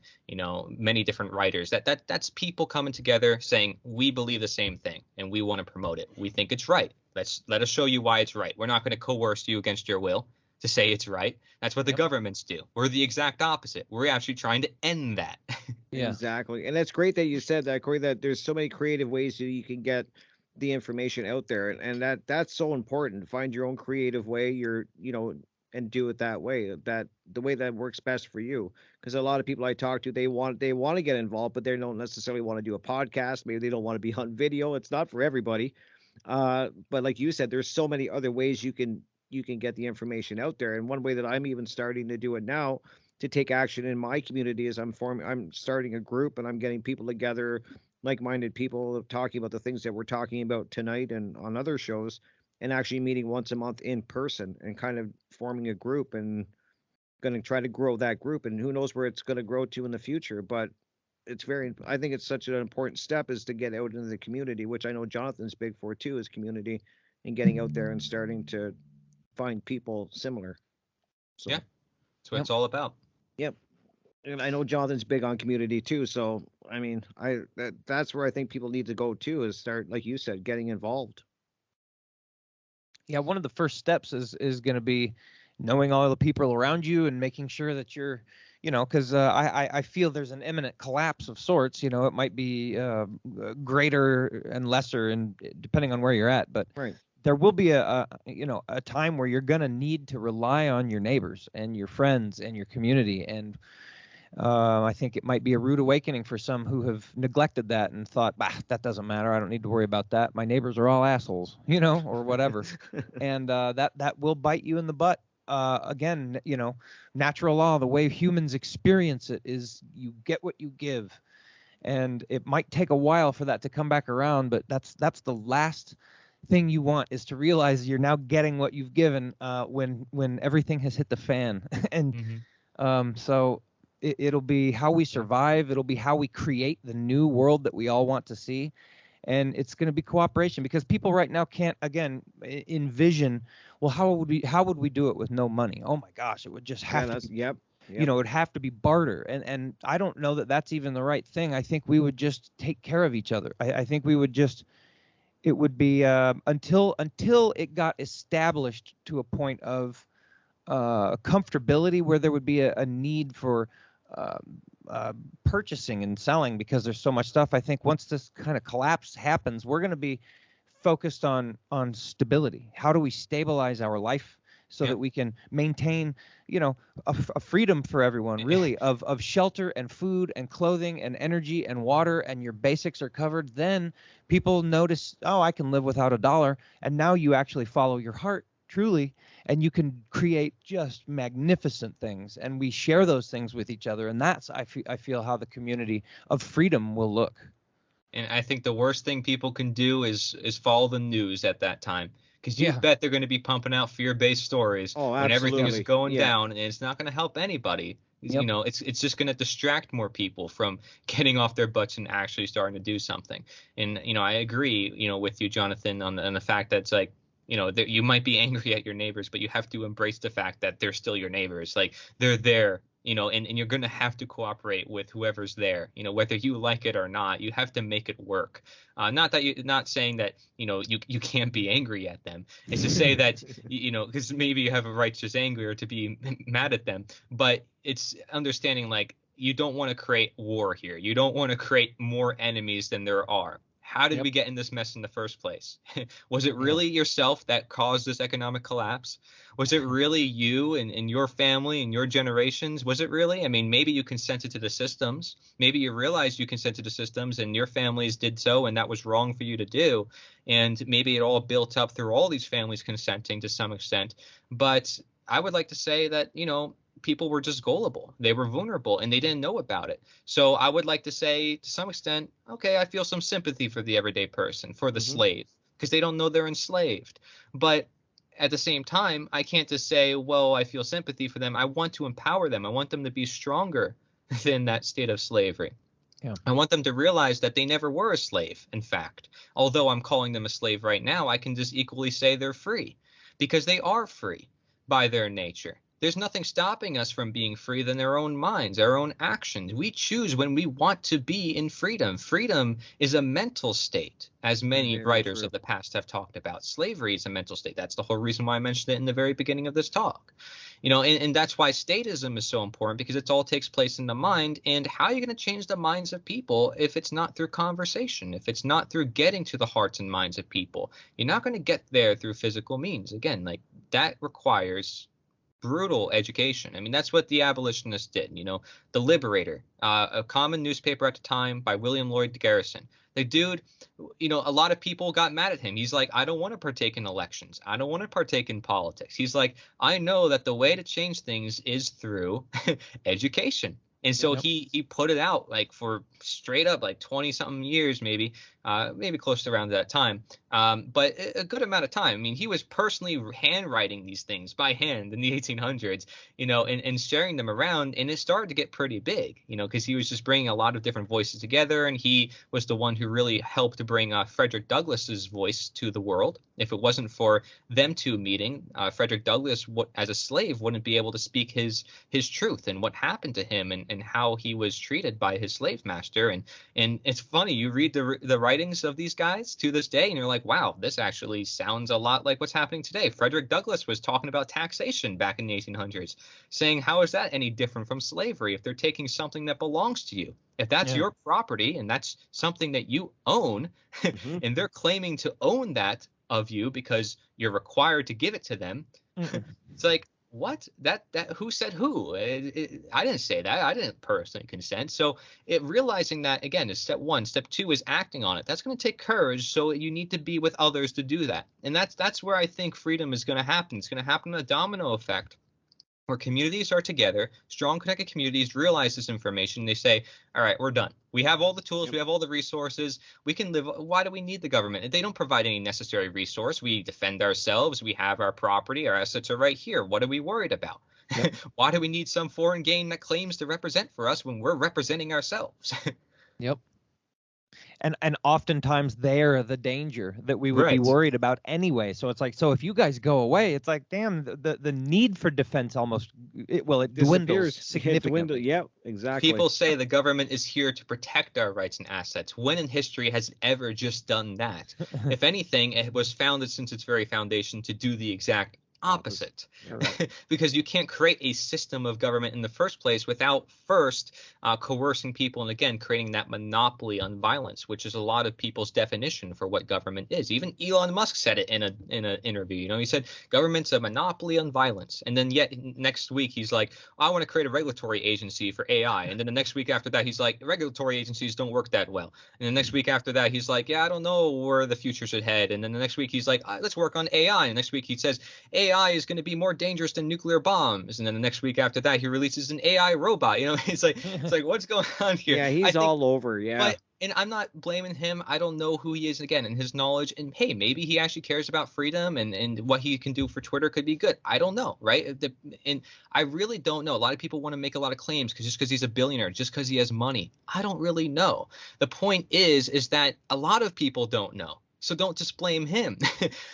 Many different writers. That's people coming together saying, we believe the same thing and we want to promote it. We think it's right. Let us show you why it's right. We're not going to coerce you against your will to say it's right. That's what the governments do. We're the exact opposite. We're actually trying to end that. Yeah, exactly. And that's great that you said that, Cory, that there's so many creative ways that you can get the information out there, and that's so important. Find your own creative way, and do it that way, that the way that works best for you. Because a lot of people I talk to, they want to get involved, but they don't necessarily want to do a podcast. Maybe they don't want to be on video. It's not for everybody. But like you said, there's so many other ways you can get the information out there. And one way that I'm even starting to do it now to take action in my community is I'm starting a group, and I'm getting people together, like-minded people, talking about the things that we're talking about tonight and on other shows, and actually meeting once a month in person and kind of forming a group, and going to try to grow that group. And who knows where it's going to grow to in the future, but I think it's such an important step, is to get out into the community, which I know Jonathan's big for too, is community, and getting out there and starting to find people similar. So, yeah, that's what it's all about. Yep. And I know Jonathan's big on community too. So, I mean, that's where I think people need to go too, is start, like you said, getting involved. Yeah, one of the first steps is going to be knowing all the people around you and making sure that you're, because I feel there's an imminent collapse of sorts. It might be greater and lesser, and depending on where you're at, but right. There will be a time where you're going to need to rely on your neighbors and your friends and your community. And I think it might be a rude awakening for some who have neglected that and thought, bah, that doesn't matter. I don't need to worry about that. My neighbors are all assholes, or whatever. And that will bite you in the butt. Again, natural law, the way humans experience it is you get what you give. And it might take a while for that to come back around, but that's the last thing you want, is to realize you're now getting what you've given when everything has hit the fan. And so it'll be how we survive. It'll be how we create the new world that we all want to see. And it's going to be cooperation, because people right now can't, again, envision, well, how would we do it with no money? Oh my gosh, it would just have to be, Yep. it would have to be barter. And I don't know that that's even the right thing. I think we would just take care of each other. I think we would just, it would be until it got established to a point of comfortability where there would be a need for uh, purchasing and selling because there's so much stuff. I think once this kind of collapse happens, we're going to be focused on stability. How do we stabilize our life so that we can maintain, a freedom for everyone, really, of shelter and food and clothing and energy and water, and your basics are covered. Then people notice, oh, I can live without $1, and now you actually follow your heart truly, and you can create just magnificent things, and we share those things with each other, and that's I feel how the community of freedom will look. And I think the worst thing people can do is follow the news at that time, because you bet they're going to be pumping out fear-based stories when everything is going down, and it's not going to help anybody. It's just going to distract more people from getting off their butts and actually starting to do something. And I agree with you, Jonathan, on the fact that it's like, that you might be angry at your neighbors, but you have to embrace the fact that they're still your neighbors. Like, they're there, and you're going to have to cooperate with whoever's there, whether you like it or not. You have to make it work. Not saying that, you can't be angry at them. It's to say that, because maybe you have a righteous anger to be mad at them, but it's understanding, like, you don't want to create war here. You don't want to create more enemies than there are. How did we get in this mess in the first place? Was it really yourself that caused this economic collapse? Was it really you and your family and your generations? Was it really? I mean, maybe you consented to the systems. Maybe you realized you consented to systems and your families did so, and that was wrong for you to do. And maybe it all built up through all these families consenting to some extent. But I would like to say that, people were just gullible. They were vulnerable, and they didn't know about it. So I would like to say, to some extent, okay, I feel some sympathy for the everyday person, for the slave, because they don't know they're enslaved. But at the same time, I can't just say, well, I feel sympathy for them. I want to empower them. I want them to be stronger than that state of slavery. Yeah. I want them to realize that they never were a slave, in fact. Although I'm calling them a slave right now, I can just equally say they're free, because they are free by their nature. There's nothing stopping us from being free than our own minds, our own actions. We choose when we want to be in freedom. Freedom is a mental state, as many writers of the past have talked about. Slavery is a mental state. That's the whole reason why I mentioned it in the very beginning of this talk. And that's why statism is so important, because it all takes place in the mind. And how are you going to change the minds of people if it's not through conversation, if it's not through getting to the hearts and minds of people? You're not going to get there through physical means. Again, like, that requires brutal education. I mean, that's what the abolitionists did. The Liberator, a common newspaper at the time by William Lloyd Garrison. The dude, a lot of people got mad at him. He's like, I don't want to partake in elections. I don't want to partake in politics. He's like, I know that the way to change things is through education. And so he put it out, like, for straight up like 20 something years, maybe close to around that time. But a good amount of time. I mean, he was personally handwriting these things by hand in the 1800s, and sharing them around. And it started to get pretty big, because he was just bringing a lot of different voices together. And he was the one who really helped to bring Frederick Douglass's voice to the world. If it wasn't for them two meeting, Frederick Douglass, as a slave, wouldn't be able to speak his truth and what happened to him and how he was treated by his slave master. And it's funny, you read the writings of these guys to this day, and you're like, wow, this actually sounds a lot like what's happening today. Frederick Douglass was talking about taxation back in the 1800s, saying, how is that any different from slavery if they're taking something that belongs to you? If that's your property and that's something that you own, and they're claiming to own that of you because you're required to give it to them, it's like, what? That who said who? I didn't say that. I didn't personally consent. So realizing that, again, is step one. Step two is acting on it. That's going to take courage. So you need to be with others to do that. And that's where I think freedom is going to happen. It's going to happen in a domino effect, where communities are together, strong connected communities realize this information. They say, all right, we're done. We have all the tools. We have all the resources. We can live. Why do we need the government? They don't provide any necessary resource. We defend ourselves. We have our property. Our assets are right here. What are we worried about? Yep. Why do we need some foreign gain that claims to represent for us when we're representing ourselves? Yep. And oftentimes they're the danger that we would be worried about anyway. So it's like, so if you guys go away, it's like, damn, the need for defense almost, it dwindles significantly. Yeah, exactly. People say the government is here to protect our rights and assets. When in history has it ever just done that? If anything, it was founded since its very foundation to do the exact opposite. Correct. Because you can't create a system of government in the first place without first coercing people and, again, creating that monopoly on violence, which is a lot of people's definition for what government is. Even Elon Musk said it in an interview. You know, he said government's a monopoly on violence, and then yet next week he's like, I want to create a regulatory agency for AI, and then the next week after that he's like, regulatory agencies don't work that well, and the next week after that he's like, yeah, I don't know where the future should head, and then the next week he's like, let's work on AI, and next week he says AI is going to be more dangerous than nuclear bombs, and then the next week after that he releases an AI robot. You know, it's like what's going on here? Yeah, he's all over. Yeah. And I'm not blaming him. I don't know who he is, again, and his knowledge. And hey, maybe he actually cares about freedom, and what he can do for Twitter could be good. I don't know, right? And I really don't know. A lot of people want to make a lot of claims just because he's a billionaire, just because he has money. I don't really know. The point is that a lot of people don't know. So don't just blame him.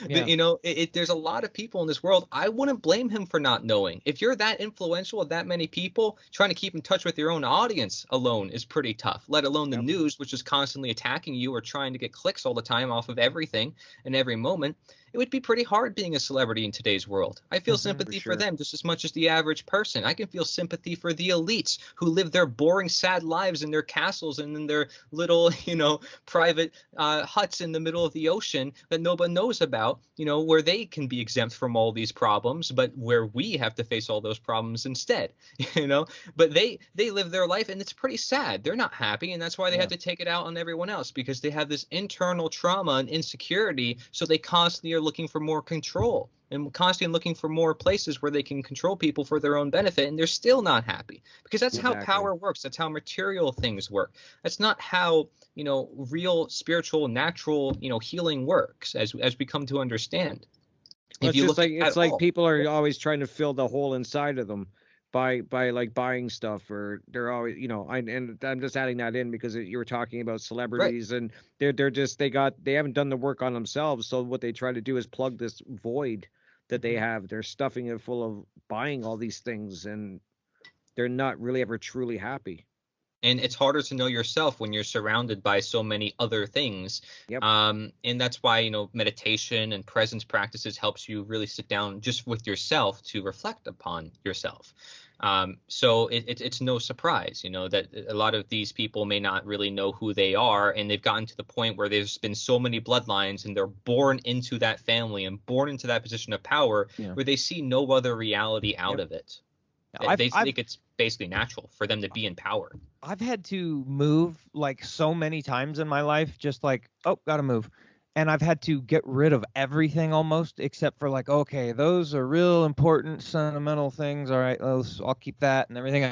Yeah. You know, there's a lot of people in this world. I wouldn't blame him for not knowing. If you're that influential with that many people, trying to keep in touch with your own audience alone is pretty tough, let alone the news, which is constantly attacking you or trying to get clicks all the time off of everything and every moment. It would be pretty hard being a celebrity in today's world. I feel sympathy for them just as much as the average person. I can feel sympathy for the elites who live their boring, sad lives in their castles and in their little, you know, private huts in the middle of the ocean that nobody knows about, you know, where they can be exempt from all these problems, but where we have to face all those problems instead, you know. But they live their life, and it's pretty sad. They're not happy, and that's why they have to take it out on everyone else, because they have this internal trauma and insecurity, so they constantly are looking for more control and constantly looking for more places where they can control people for their own benefit, and they're still not happy, because that's how power works. That's how material things work. That's not how, you know, real spiritual, natural, you know, healing works, as we come to understand. Well, If you look it's like people are always trying to fill the hole inside of them by like buying stuff, or they're always, you know, and I'm just adding that in because you were talking about celebrities, and they're just they haven't done the work on themselves, so what they try to do is plug this void that they have. They're stuffing it full of buying all these things, and they're not really ever truly happy. And it's harder to know yourself when you're surrounded by so many other things. Yep. And that's why, you know, meditation and presence practices helps you really sit down just with yourself to reflect upon yourself. So it's no surprise, you know, that a lot of these people may not really know who they are, and they've gotten to the point where there's been so many bloodlines, and they're born into that family and born into that position of power where they see no other reality out of it. They think it's basically natural for them to be in power. I've had to move like so many times in my life, just like, oh, gotta move. And I've had to get rid of everything almost, except for like, okay, those are real important sentimental things. All right, I'll keep that, and everything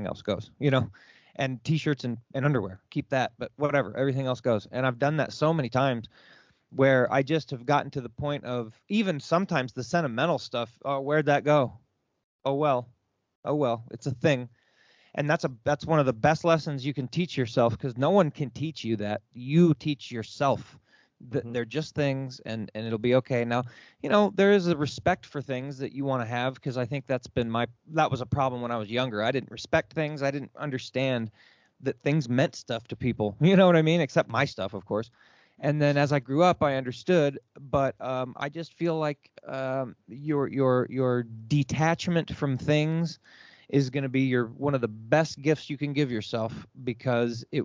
else goes, you know, and t-shirts and underwear, keep that, but whatever, everything else goes. And I've done that so many times where I just have gotten to the point of even sometimes the sentimental stuff. Oh, where'd that go? Oh, well, it's a thing. And that's one of the best lessons you can teach yourself, because no one can teach you that. You teach yourself. They're just things, and it'll be okay. Now, you know, there is a respect for things that you want to have, because I think that was a problem when I was younger. I didn't respect things. I didn't understand that things meant stuff to people. You know what I mean? Except my stuff, of course. And then as I grew up, I understood. But I just feel like your detachment from things is going to be one of the best gifts you can give yourself, because you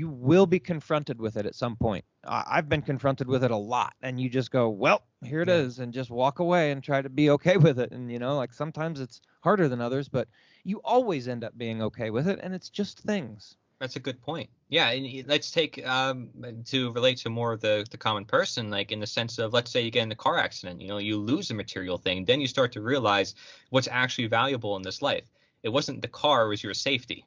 will be confronted with it at some point. I've been confronted with it a lot, and you just go, well, here it is, and just walk away and try to be okay with it. And, you know, like sometimes it's harder than others, but you always end up being okay with it, and it's just things. That's a good point. Yeah, and let's take to relate to more of the common person, like in the sense of, let's say you get in a car accident, you know, you lose a material thing, then you start to realize what's actually valuable in this life. It wasn't the car, it was your safety.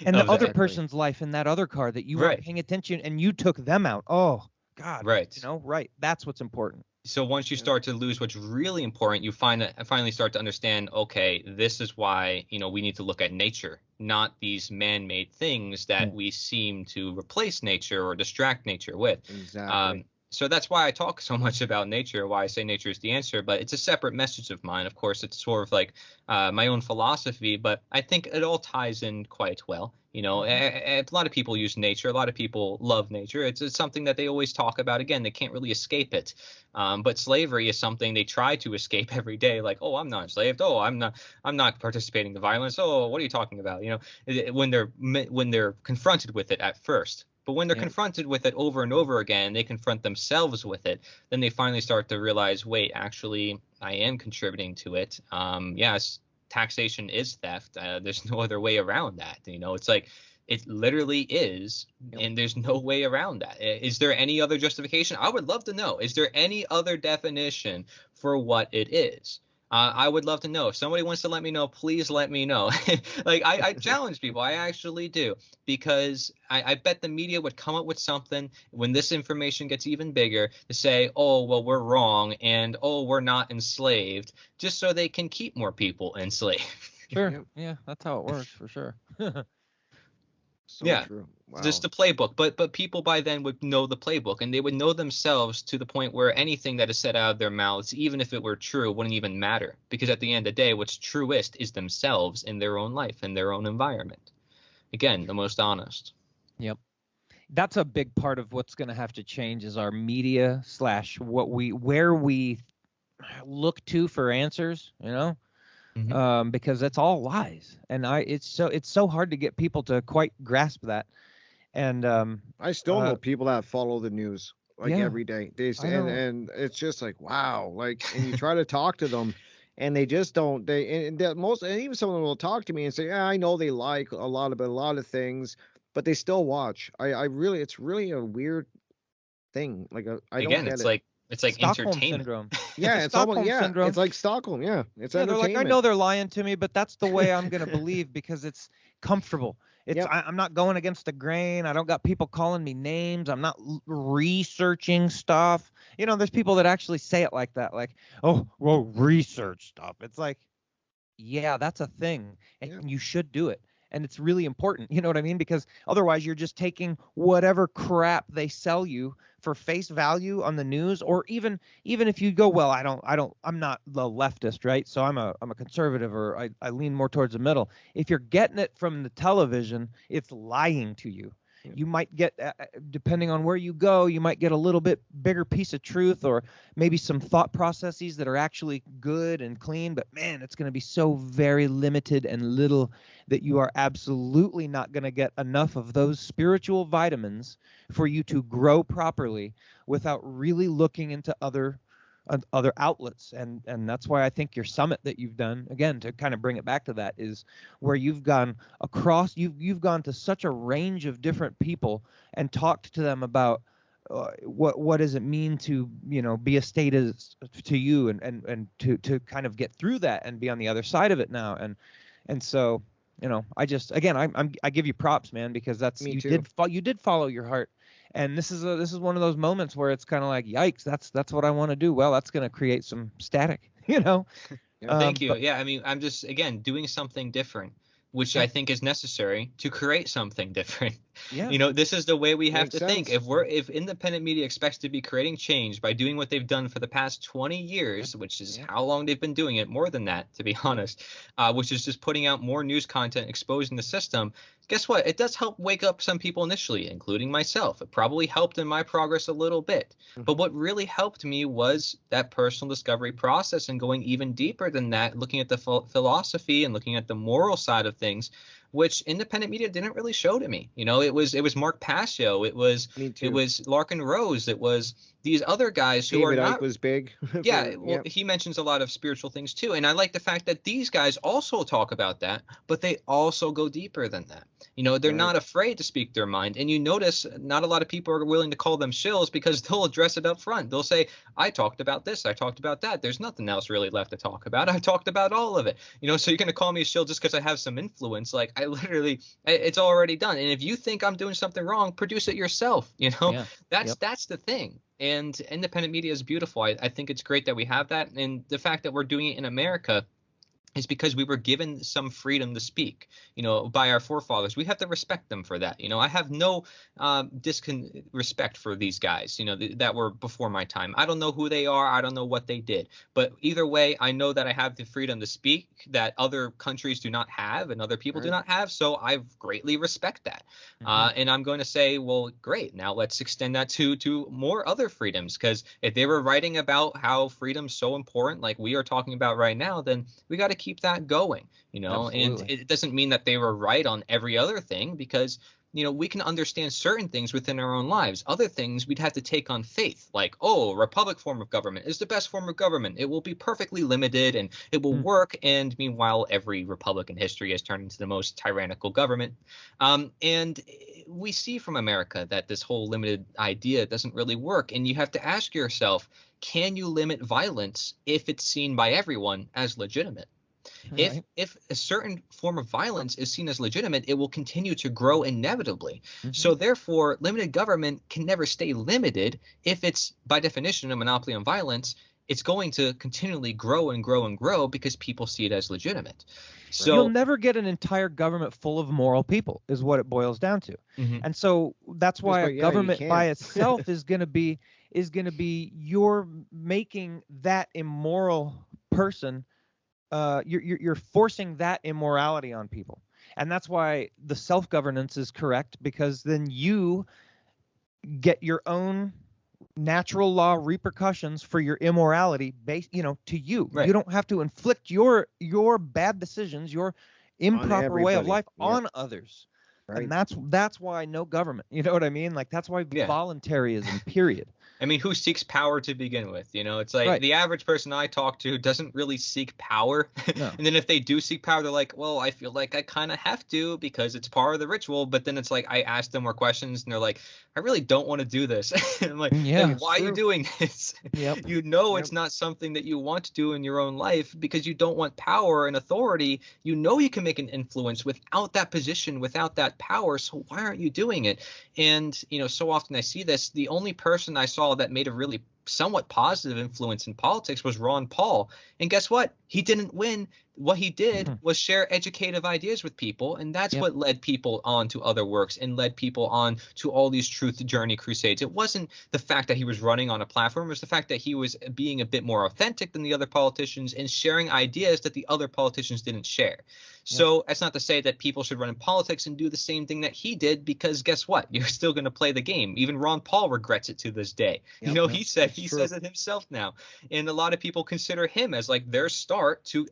And the other person's life in that other car that you weren't paying attention, and you took them out. Oh, God. Right. You know, right. That's what's important. So once you start to lose what's really important, you finally start to understand, okay, this is why, you know, we need to look at nature, not these man-made things that we seem to replace nature or distract nature with. Exactly. So that's why I talk so much about nature, why I say nature is the answer, but it's a separate message of mine. Of course, it's sort of like my own philosophy, but I think it all ties in quite well. You know, a lot of people use nature. A lot of people love nature. It's something that they always talk about. Again, they can't really escape it. But slavery is something they try to escape every day. Like, oh, I'm not enslaved. Oh, I'm not participating in the violence. Oh, what are you talking about? You know, when they're confronted with it at first. But when they're confronted with it over and over again, they confront themselves with it, then they finally start to realize, wait, actually, I am contributing to it. Yes, taxation is theft. There's no other way around that. You know, it's like it literally is, and there's no way around that. Is there any other justification? I would love to know. Is there any other definition for what it is? I would love to know. If somebody wants to let me know, please let me know. Like I challenge people. I actually do, because I bet the media would come up with something when this information gets even bigger to say, oh, well, we're wrong, and oh, we're not enslaved, just so they can keep more people enslaved. Sure. Yeah, that's how it works for sure. So Yeah. true. Wow. Just the playbook, but people by then would know the playbook, and they would know themselves to the point where anything that is said out of their mouths, even if it were true, wouldn't even matter, because at the end of the day, what's truest is themselves in their own life and their own environment. Again, the most honest. Yep. That's a big part of what's going to have to change is our media / where we look to for answers, you know. Because it's all lies, and it's so hard to get people to quite grasp that. And I still know people that follow the news like every day. And it's just like, wow, like, and you try to talk to them and they just don't, and even some of them will talk to me and say, yeah, I know they like a lot of things, but they still watch. I really, it's really a weird thing. Like, I don't get it. It's like Stockholm entertainment. Syndrome. Yeah, it's Stockholm almost, syndrome. it's like Stockholm. Yeah, it's they're like, I entertainment. know they're lying to me, but that's the way I'm gonna believe because it's comfortable. I'm not going against the grain. I don't got people calling me names. I'm not researching stuff. You know, there's people that actually say it like that, like, oh, well, research stuff. It's like, yeah, that's a thing, and you should do it. And it's really important, you know what I mean? Because otherwise you're just taking whatever crap they sell you for face value on the news, or even if you go, well, I'm not the leftist, right? So I'm a conservative, or I lean more towards the middle. If you're getting it from the television, it's lying to you. You might get, depending on where you go, you might get a little bit bigger piece of truth, or maybe some thought processes that are actually good and clean. But man, it's going to be so very limited and little that you are absolutely not going to get enough of those spiritual vitamins for you to grow properly without really looking into other outlets. And that's why I think your summit that you've done, again, to kind of bring it back to that, is where you've gone across, you've gone to such a range of different people and talked to them about what does it mean to, you know, be a status to you, and to kind of get through that and be on the other side of it now. And so, you know, I just, again, I give you props, man, because that's, you did follow your heart. And this is one of those moments where it's kind of like, yikes, that's what I want to do. Well, that's going to create some static, you know. Thank you. Yeah, I mean, I'm just, again, doing something different, which I think is necessary to create something different. Yeah. You know, this is the way we have Makes to think. If independent media expects to be creating change by doing what they've done for the past 20 years, which is how long they've been doing it, more than that, to be honest, which is just putting out more news content, exposing the system, guess what? It does help wake up some people initially, including myself. It probably helped in my progress a little bit. But what really helped me was that personal discovery process, and going even deeper than that, looking at the philosophy and looking at the moral side of things, which independent media didn't really show to me. You know, it was Mark Passio, it was Larkin Rose, it was these other guys who David are Icke not. was big. He mentions a lot of spiritual things too, and I like the fact that these guys also talk about that, but they also go deeper than that. You know, they're not afraid to speak their mind, and you notice not a lot of people are willing to call them shills because they'll address it up front. They'll say, I talked about this, I talked about that. There's nothing else really left to talk about. I talked about all of it. You know, so you're going to call me a shill just because I have some influence? Like, I literally, it's already done. And if you think I'm doing something wrong, produce it yourself. You know, that's the thing. And independent media is beautiful. I think it's great that we have that. And the fact that we're doing it in America, is because we were given some freedom to speak, by our forefathers. We have to respect them for that. I have no respect for these guys, that were before my time. I don't know who they are. I don't know what they did. But either way, I know that I have the freedom to speak that other countries do not have and other people do not have. So I greatly respect that. And I'm going to say, well, great. Now let's extend that to more other freedoms, because if they were writing about how freedom's so important, like we are talking about right now, then we got to keep that going, Absolutely. and it doesn't mean that they were right on every other thing, because we can understand certain things within our own lives. Other things we'd have to take on faith, like, a republic form of government is the best form of government. It will be perfectly limited and it will work. And meanwhile, every republic in history has turned into the most tyrannical government. And we see from America that this whole limited idea doesn't really work. And you have to ask yourself, can you limit violence if it's seen by everyone as legitimate? Right. If a certain form of violence is seen as legitimate, it will continue to grow inevitably. So therefore, limited government can never stay limited. If it's by definition a monopoly on violence, it's going to continually grow and grow and grow because people see it as legitimate. So you'll never get an entire government full of moral people, is what it boils down to. And so that's why a government by itself is going to be you're making that immoral person. You're forcing that immorality on people. And that's why the self-governance is correct, because then you get your own natural law repercussions for your immorality based, to you. You don't have to inflict your bad decisions, your improper way of life on others. And that's why no government, you know what I mean? Like, that's why voluntarism, period. I mean, who seeks power to begin with? It's like the average person I talk to doesn't really seek power. No. And then if they do seek power, they're like, well, I feel like I kind of have to because it's part of the ritual. But then it's like I ask them more questions and they're like, I really don't want to do this. And I'm like, why are you doing this? It's not something that you want to do in your own life because you don't want power and authority. You can make an influence without that position, without that power. So why aren't you doing it? And, so often I see this. The only person I saw that made a really somewhat positive influence in politics was Ron Paul. And guess what? He didn't win. What he did was share educative ideas with people, and that's what led people on to other works and led people on to all these truth journey crusades. It wasn't the fact that he was running on a platform. It was the fact that he was being a bit more authentic than the other politicians and sharing ideas that the other politicians didn't share. So that's not to say that people should run in politics and do the same thing that he did, because guess what? You're still going to play the game. Even Ron Paul regrets it to this day. He says it himself now. And a lot of people consider him as like their start to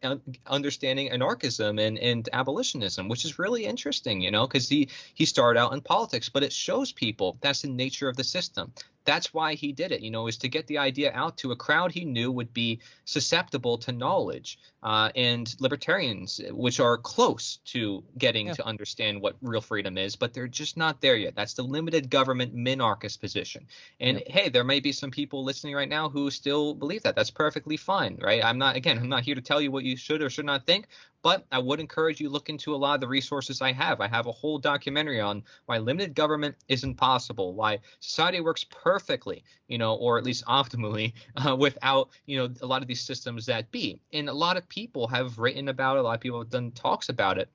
understanding anarchism and abolitionism, which is really interesting, because he started out in politics. But it shows people that's the nature of the system. That's why he did it, is to get the idea out to a crowd he knew would be susceptible to knowledge and libertarians, which are close to getting to understand what real freedom is, but they're just not there yet. That's the limited government minarchist position. And hey, there may be some people listening right now who still believe that. That's perfectly fine, right? I'm not here to tell you what you should or should not think, but I would encourage you look into a lot of the resources I have. I have a whole documentary on why limited government isn't possible, why society works perfectly, or at least optimally without, a lot of these systems that be. And a lot of people have written about it. A lot of people have done talks about it.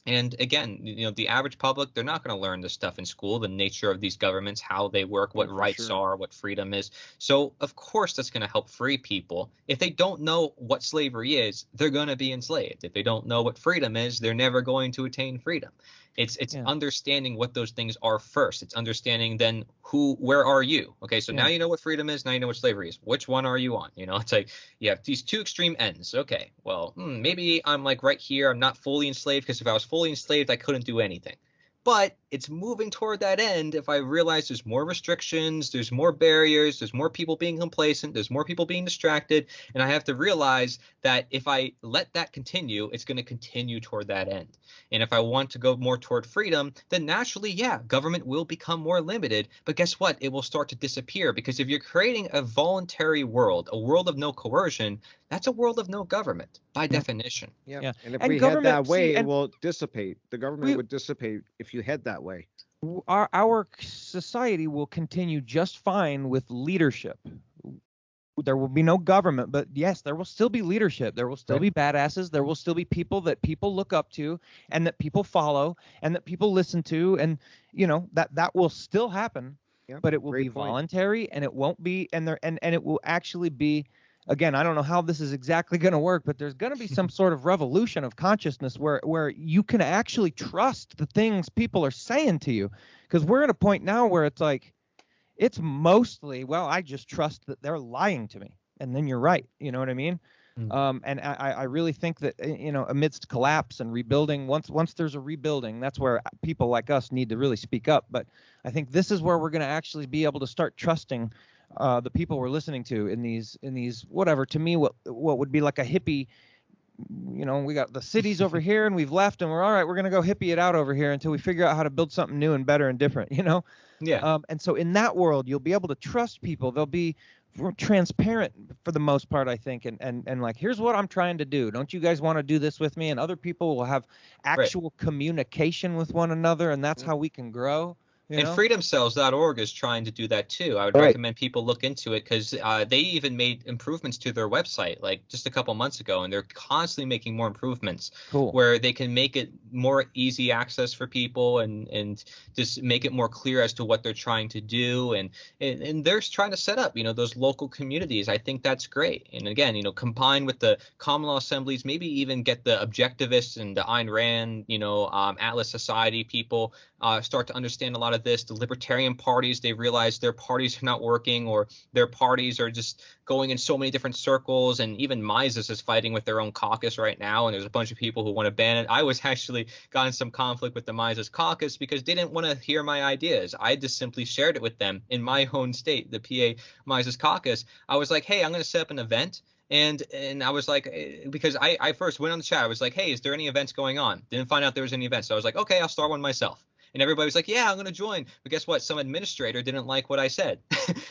And again, the average public, they're not going to learn this stuff in school, the nature of these governments, how they work, what rights are, what freedom is. So, of course, that's going to help free people. If they don't know what slavery is, they're going to be enslaved. If they don't know what freedom is, they're never going to attain freedom. It's understanding what those things are first. It's understanding then where are you? Okay, so now you know what freedom is. Now you know what slavery is. Which one are you on? It's like you have these two extreme ends. Okay, well, maybe I'm like right here. I'm not fully enslaved, because if I was fully enslaved, I couldn't do anything. But it's moving toward that end if I realize there's more restrictions, there's more barriers, there's more people being complacent, there's more people being distracted, and I have to realize that if I let that continue, it's going to continue toward that end. And if I want to go more toward freedom, then naturally, government will become more limited, but guess what? It will start to disappear, because if you're creating a voluntary world, a world of no coercion, that's a world of no government by definition. And if we head that way, it will dissipate. The government would dissipate if you head that way. Our society will continue just fine with leadership. there will be no government, but yes, there will still be leadership. There will still be badasses. There will still be people that people look up to and that people follow and that people listen to, and that will still happen. Yep, but it will great be point. voluntary, and it won't be, and it will actually be, again, I don't know how this is exactly going to work, but there's going to be some sort of revolution of consciousness where you can actually trust the things people are saying to you, because we're at a point now where it's like, it's mostly, well, I just trust that they're lying to me, and then you're right. You know what I mean? And I really think that, amidst collapse and rebuilding, once there's a rebuilding, that's where people like us need to really speak up. But I think this is where we're going to actually be able to start trusting the people we're listening to in these whatever, to me, what would be like a hippie. We got the cities over here and we've left, and we're all right, we're going to go hippie it out over here until we figure out how to build something new and better and different. Yeah. And so in that world, you'll be able to trust people. They'll be transparent for the most part, I think, and like, here's what I'm trying to do. Don't you guys want to do this with me? And other people will have actual communication with one another, and that's how we can grow. And freedomcells.org is trying to do that too. I would recommend people look into it, because they even made improvements to their website like just a couple months ago, and they're constantly making more improvements where they can make it more easy access for people and just make it more clear as to what they're trying to do. And they're trying to set up, those local communities. I think that's great. And again, combined with the common law assemblies, maybe even get the objectivists and the Ayn Rand, Atlas Society people start to understand a lot of this. The libertarian parties, they realize their parties are not working, or their parties are just going in so many different circles. And even Mises is fighting with their own caucus right now, and there's a bunch of people who want to ban it. I was actually got in some conflict with the Mises caucus because they didn't want to hear my ideas. I just simply shared it with them in my own state, the PA Mises caucus. I was like, hey, I'm going to set up an event. And I was like, because I first went on the chat, I was like, hey, is there any events going on? Didn't find out there was any events. So I was like, okay, I'll start one myself. And everybody was like, yeah, I'm going to join. But guess what? Some administrator didn't like what I said.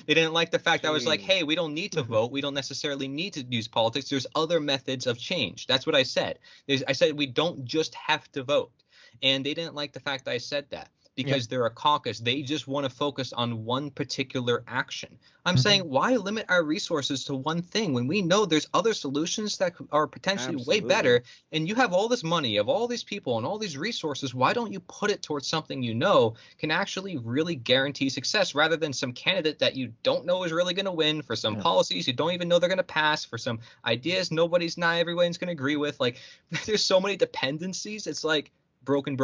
They didn't like the fact I was like, hey, we don't need to vote. We don't necessarily need to use politics. There's other methods of change. That's what I said. I said we don't just have to vote. And they didn't like the fact that I said that, because they're a caucus. They just want to focus on one particular action. I'm saying, why limit our resources to one thing when we know there's other solutions that are potentially way better? And you have all this money of all these people and all these resources. Why don't you put it towards something can actually really guarantee success, rather than some candidate that you don't know is really going to win, for some policies you don't even know they're going to pass, for some ideas not everyone's going to agree with. Like, there's so many dependencies. It's like, broken.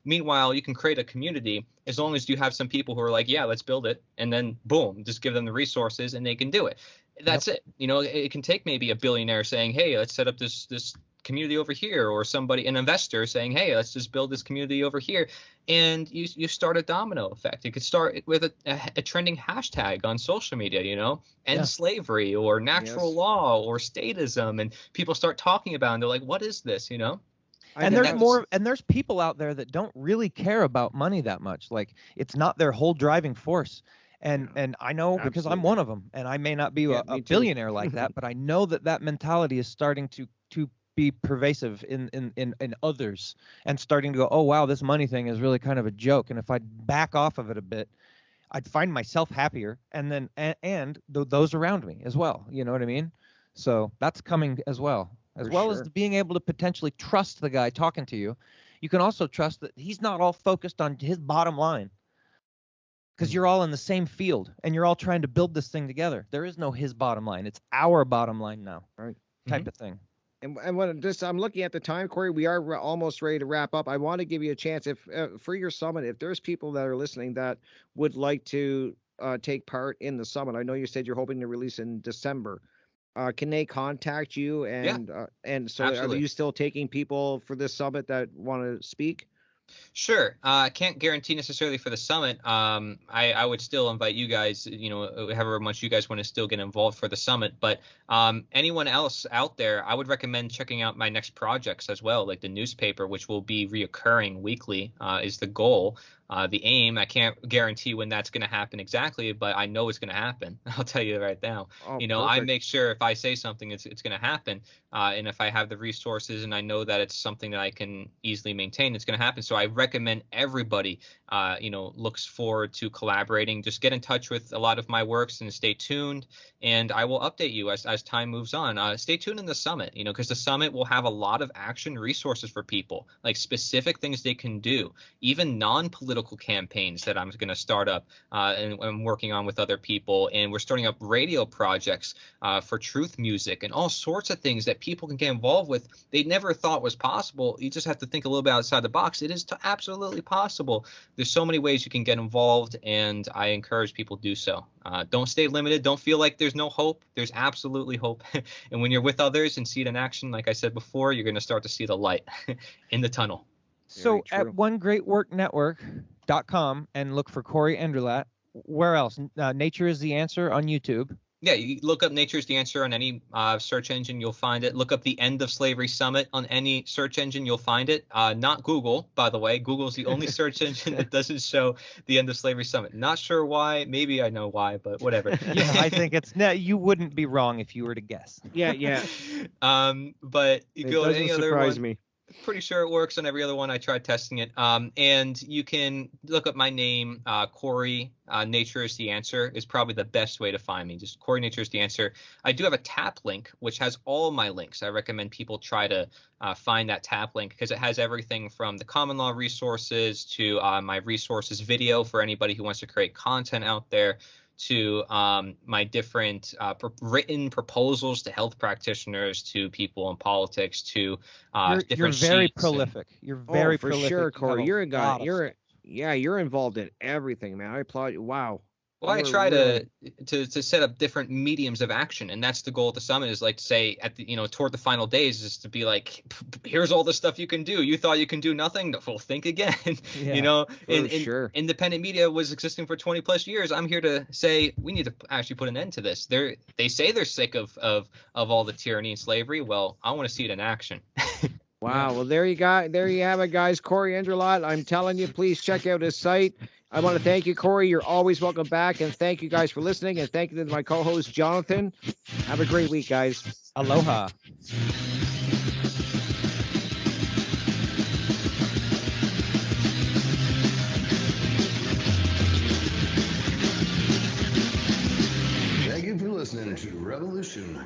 Meanwhile, you can create a community as long as you have some people who are like, yeah, let's build it, and then boom, just give them the resources and they can do it. That's it. It can take maybe a billionaire saying, hey, let's set up this community over here, or an investor saying, hey, let's just build this community over here, and you start a domino effect. You could start with a trending hashtag on social media, end slavery, or natural law, or statism, and people start talking about it, and they're like, what is this? And there's people out there that don't really care about money that much. Like, it's not their whole driving force. And I know, because I'm one of them, and I may not be a billionaire like that, but I know that mentality is starting to be pervasive in others, and starting to go, oh wow, this money thing is really kind of a joke. And if I back off of it a bit, I'd find myself happier, and then and those around me as well. You know what I mean? So that's coming as well. As well as being able to potentially trust the guy talking to you. You can also trust that he's not all focused on his bottom line, because you're all in the same field and you're all trying to build this thing together. There is no his bottom line. It's our bottom line now, type of thing. And when I'm looking at the time, Cory, we are almost ready to wrap up. I want to give you a chance, if for your summit, if there's people that are listening that would like to take part in the summit. I know you said you're hoping to release in December. Can they contact you? And so absolutely. Are you still taking people for this summit that want to speak? Sure. I can't guarantee necessarily for the summit. I would still invite you guys, however much you guys want to still get involved for the summit. But anyone else out there, I would recommend checking out my next projects as well, like the newspaper, which will be reoccurring weekly, is the goal. the aim. I can't guarantee when that's going to happen exactly, but I know it's going to happen. I'll tell you right now. Oh, I perfect. make sure if I say something, it's going to happen. And if I have the resources and I know that it's something that I can easily maintain, it's going to happen. So I recommend everybody, looks forward to collaborating. Just get in touch with a lot of my works and stay tuned. And I will update you as time moves on. Stay tuned in the summit, because the summit will have a lot of action resources for people, like specific things they can do, even non-political campaigns that I'm going to start up and I'm working on with other people. And we're starting up radio projects for truth music and all sorts of things that people can get involved with they never thought was possible. You just have to think a little bit outside the box. It is absolutely possible. There's so many ways you can get involved, and I encourage people to do so. Don't stay limited. Don't feel like there's no hope. There's absolutely hope. And when you're with others and see it in action, like I said before, you're going to start to see the light in the tunnel. So Very at true. onegreatworknetwork.com and look for Cory Endrulat. Where else? Nature is the Answer on YouTube. Yeah, you look up Nature's the Answer on any search engine, you'll find it. Look up the End of Slavery Summit on any search engine, you'll find it. Not Google, by the way. Google's the only search engine that doesn't show the End of Slavery Summit. Not sure why. Maybe I know why, but whatever. Yeah, I think you wouldn't be wrong if you were to guess. Yeah. But you It go to doesn't any other surprise one. me. Pretty sure it works on every other one. I tried testing it. And you can look up my name, Cory. Nature is the Answer is probably the best way to find me. Just Cory, Nature is the Answer. I do have a tap link, which has all my links. I recommend people try to find that tap link because it has everything from the common law resources to my resources video for anybody who wants to create content out there, to my different written proposals to health practitioners, to people in politics, to different You're very sheets prolific. You're very for prolific. sure, You have Cory. You're a guy. lot of stuff. You're involved in everything, man. I applaud you. Wow. Well, I You are try really- to set up different mediums of action, and that's the goal of the summit. Is like to say at the toward the final days is to be like, here's all the stuff you can do. You thought you can do nothing? Well, think again. Yeah, sure. Independent media was existing for 20 plus years. I'm here to say we need to actually put an end to this. They say they're sick of all the tyranny and slavery. Well, I want to see it in action. Wow. Well, there you have it, guys. Cory Endrulat. I'm telling you, please check out his site. I want to thank you, Cory. You're always welcome back, and thank you guys for listening. And thank you to my co-host Jonathan. Have a great week, guys. Aloha. Thank you for listening to Revolution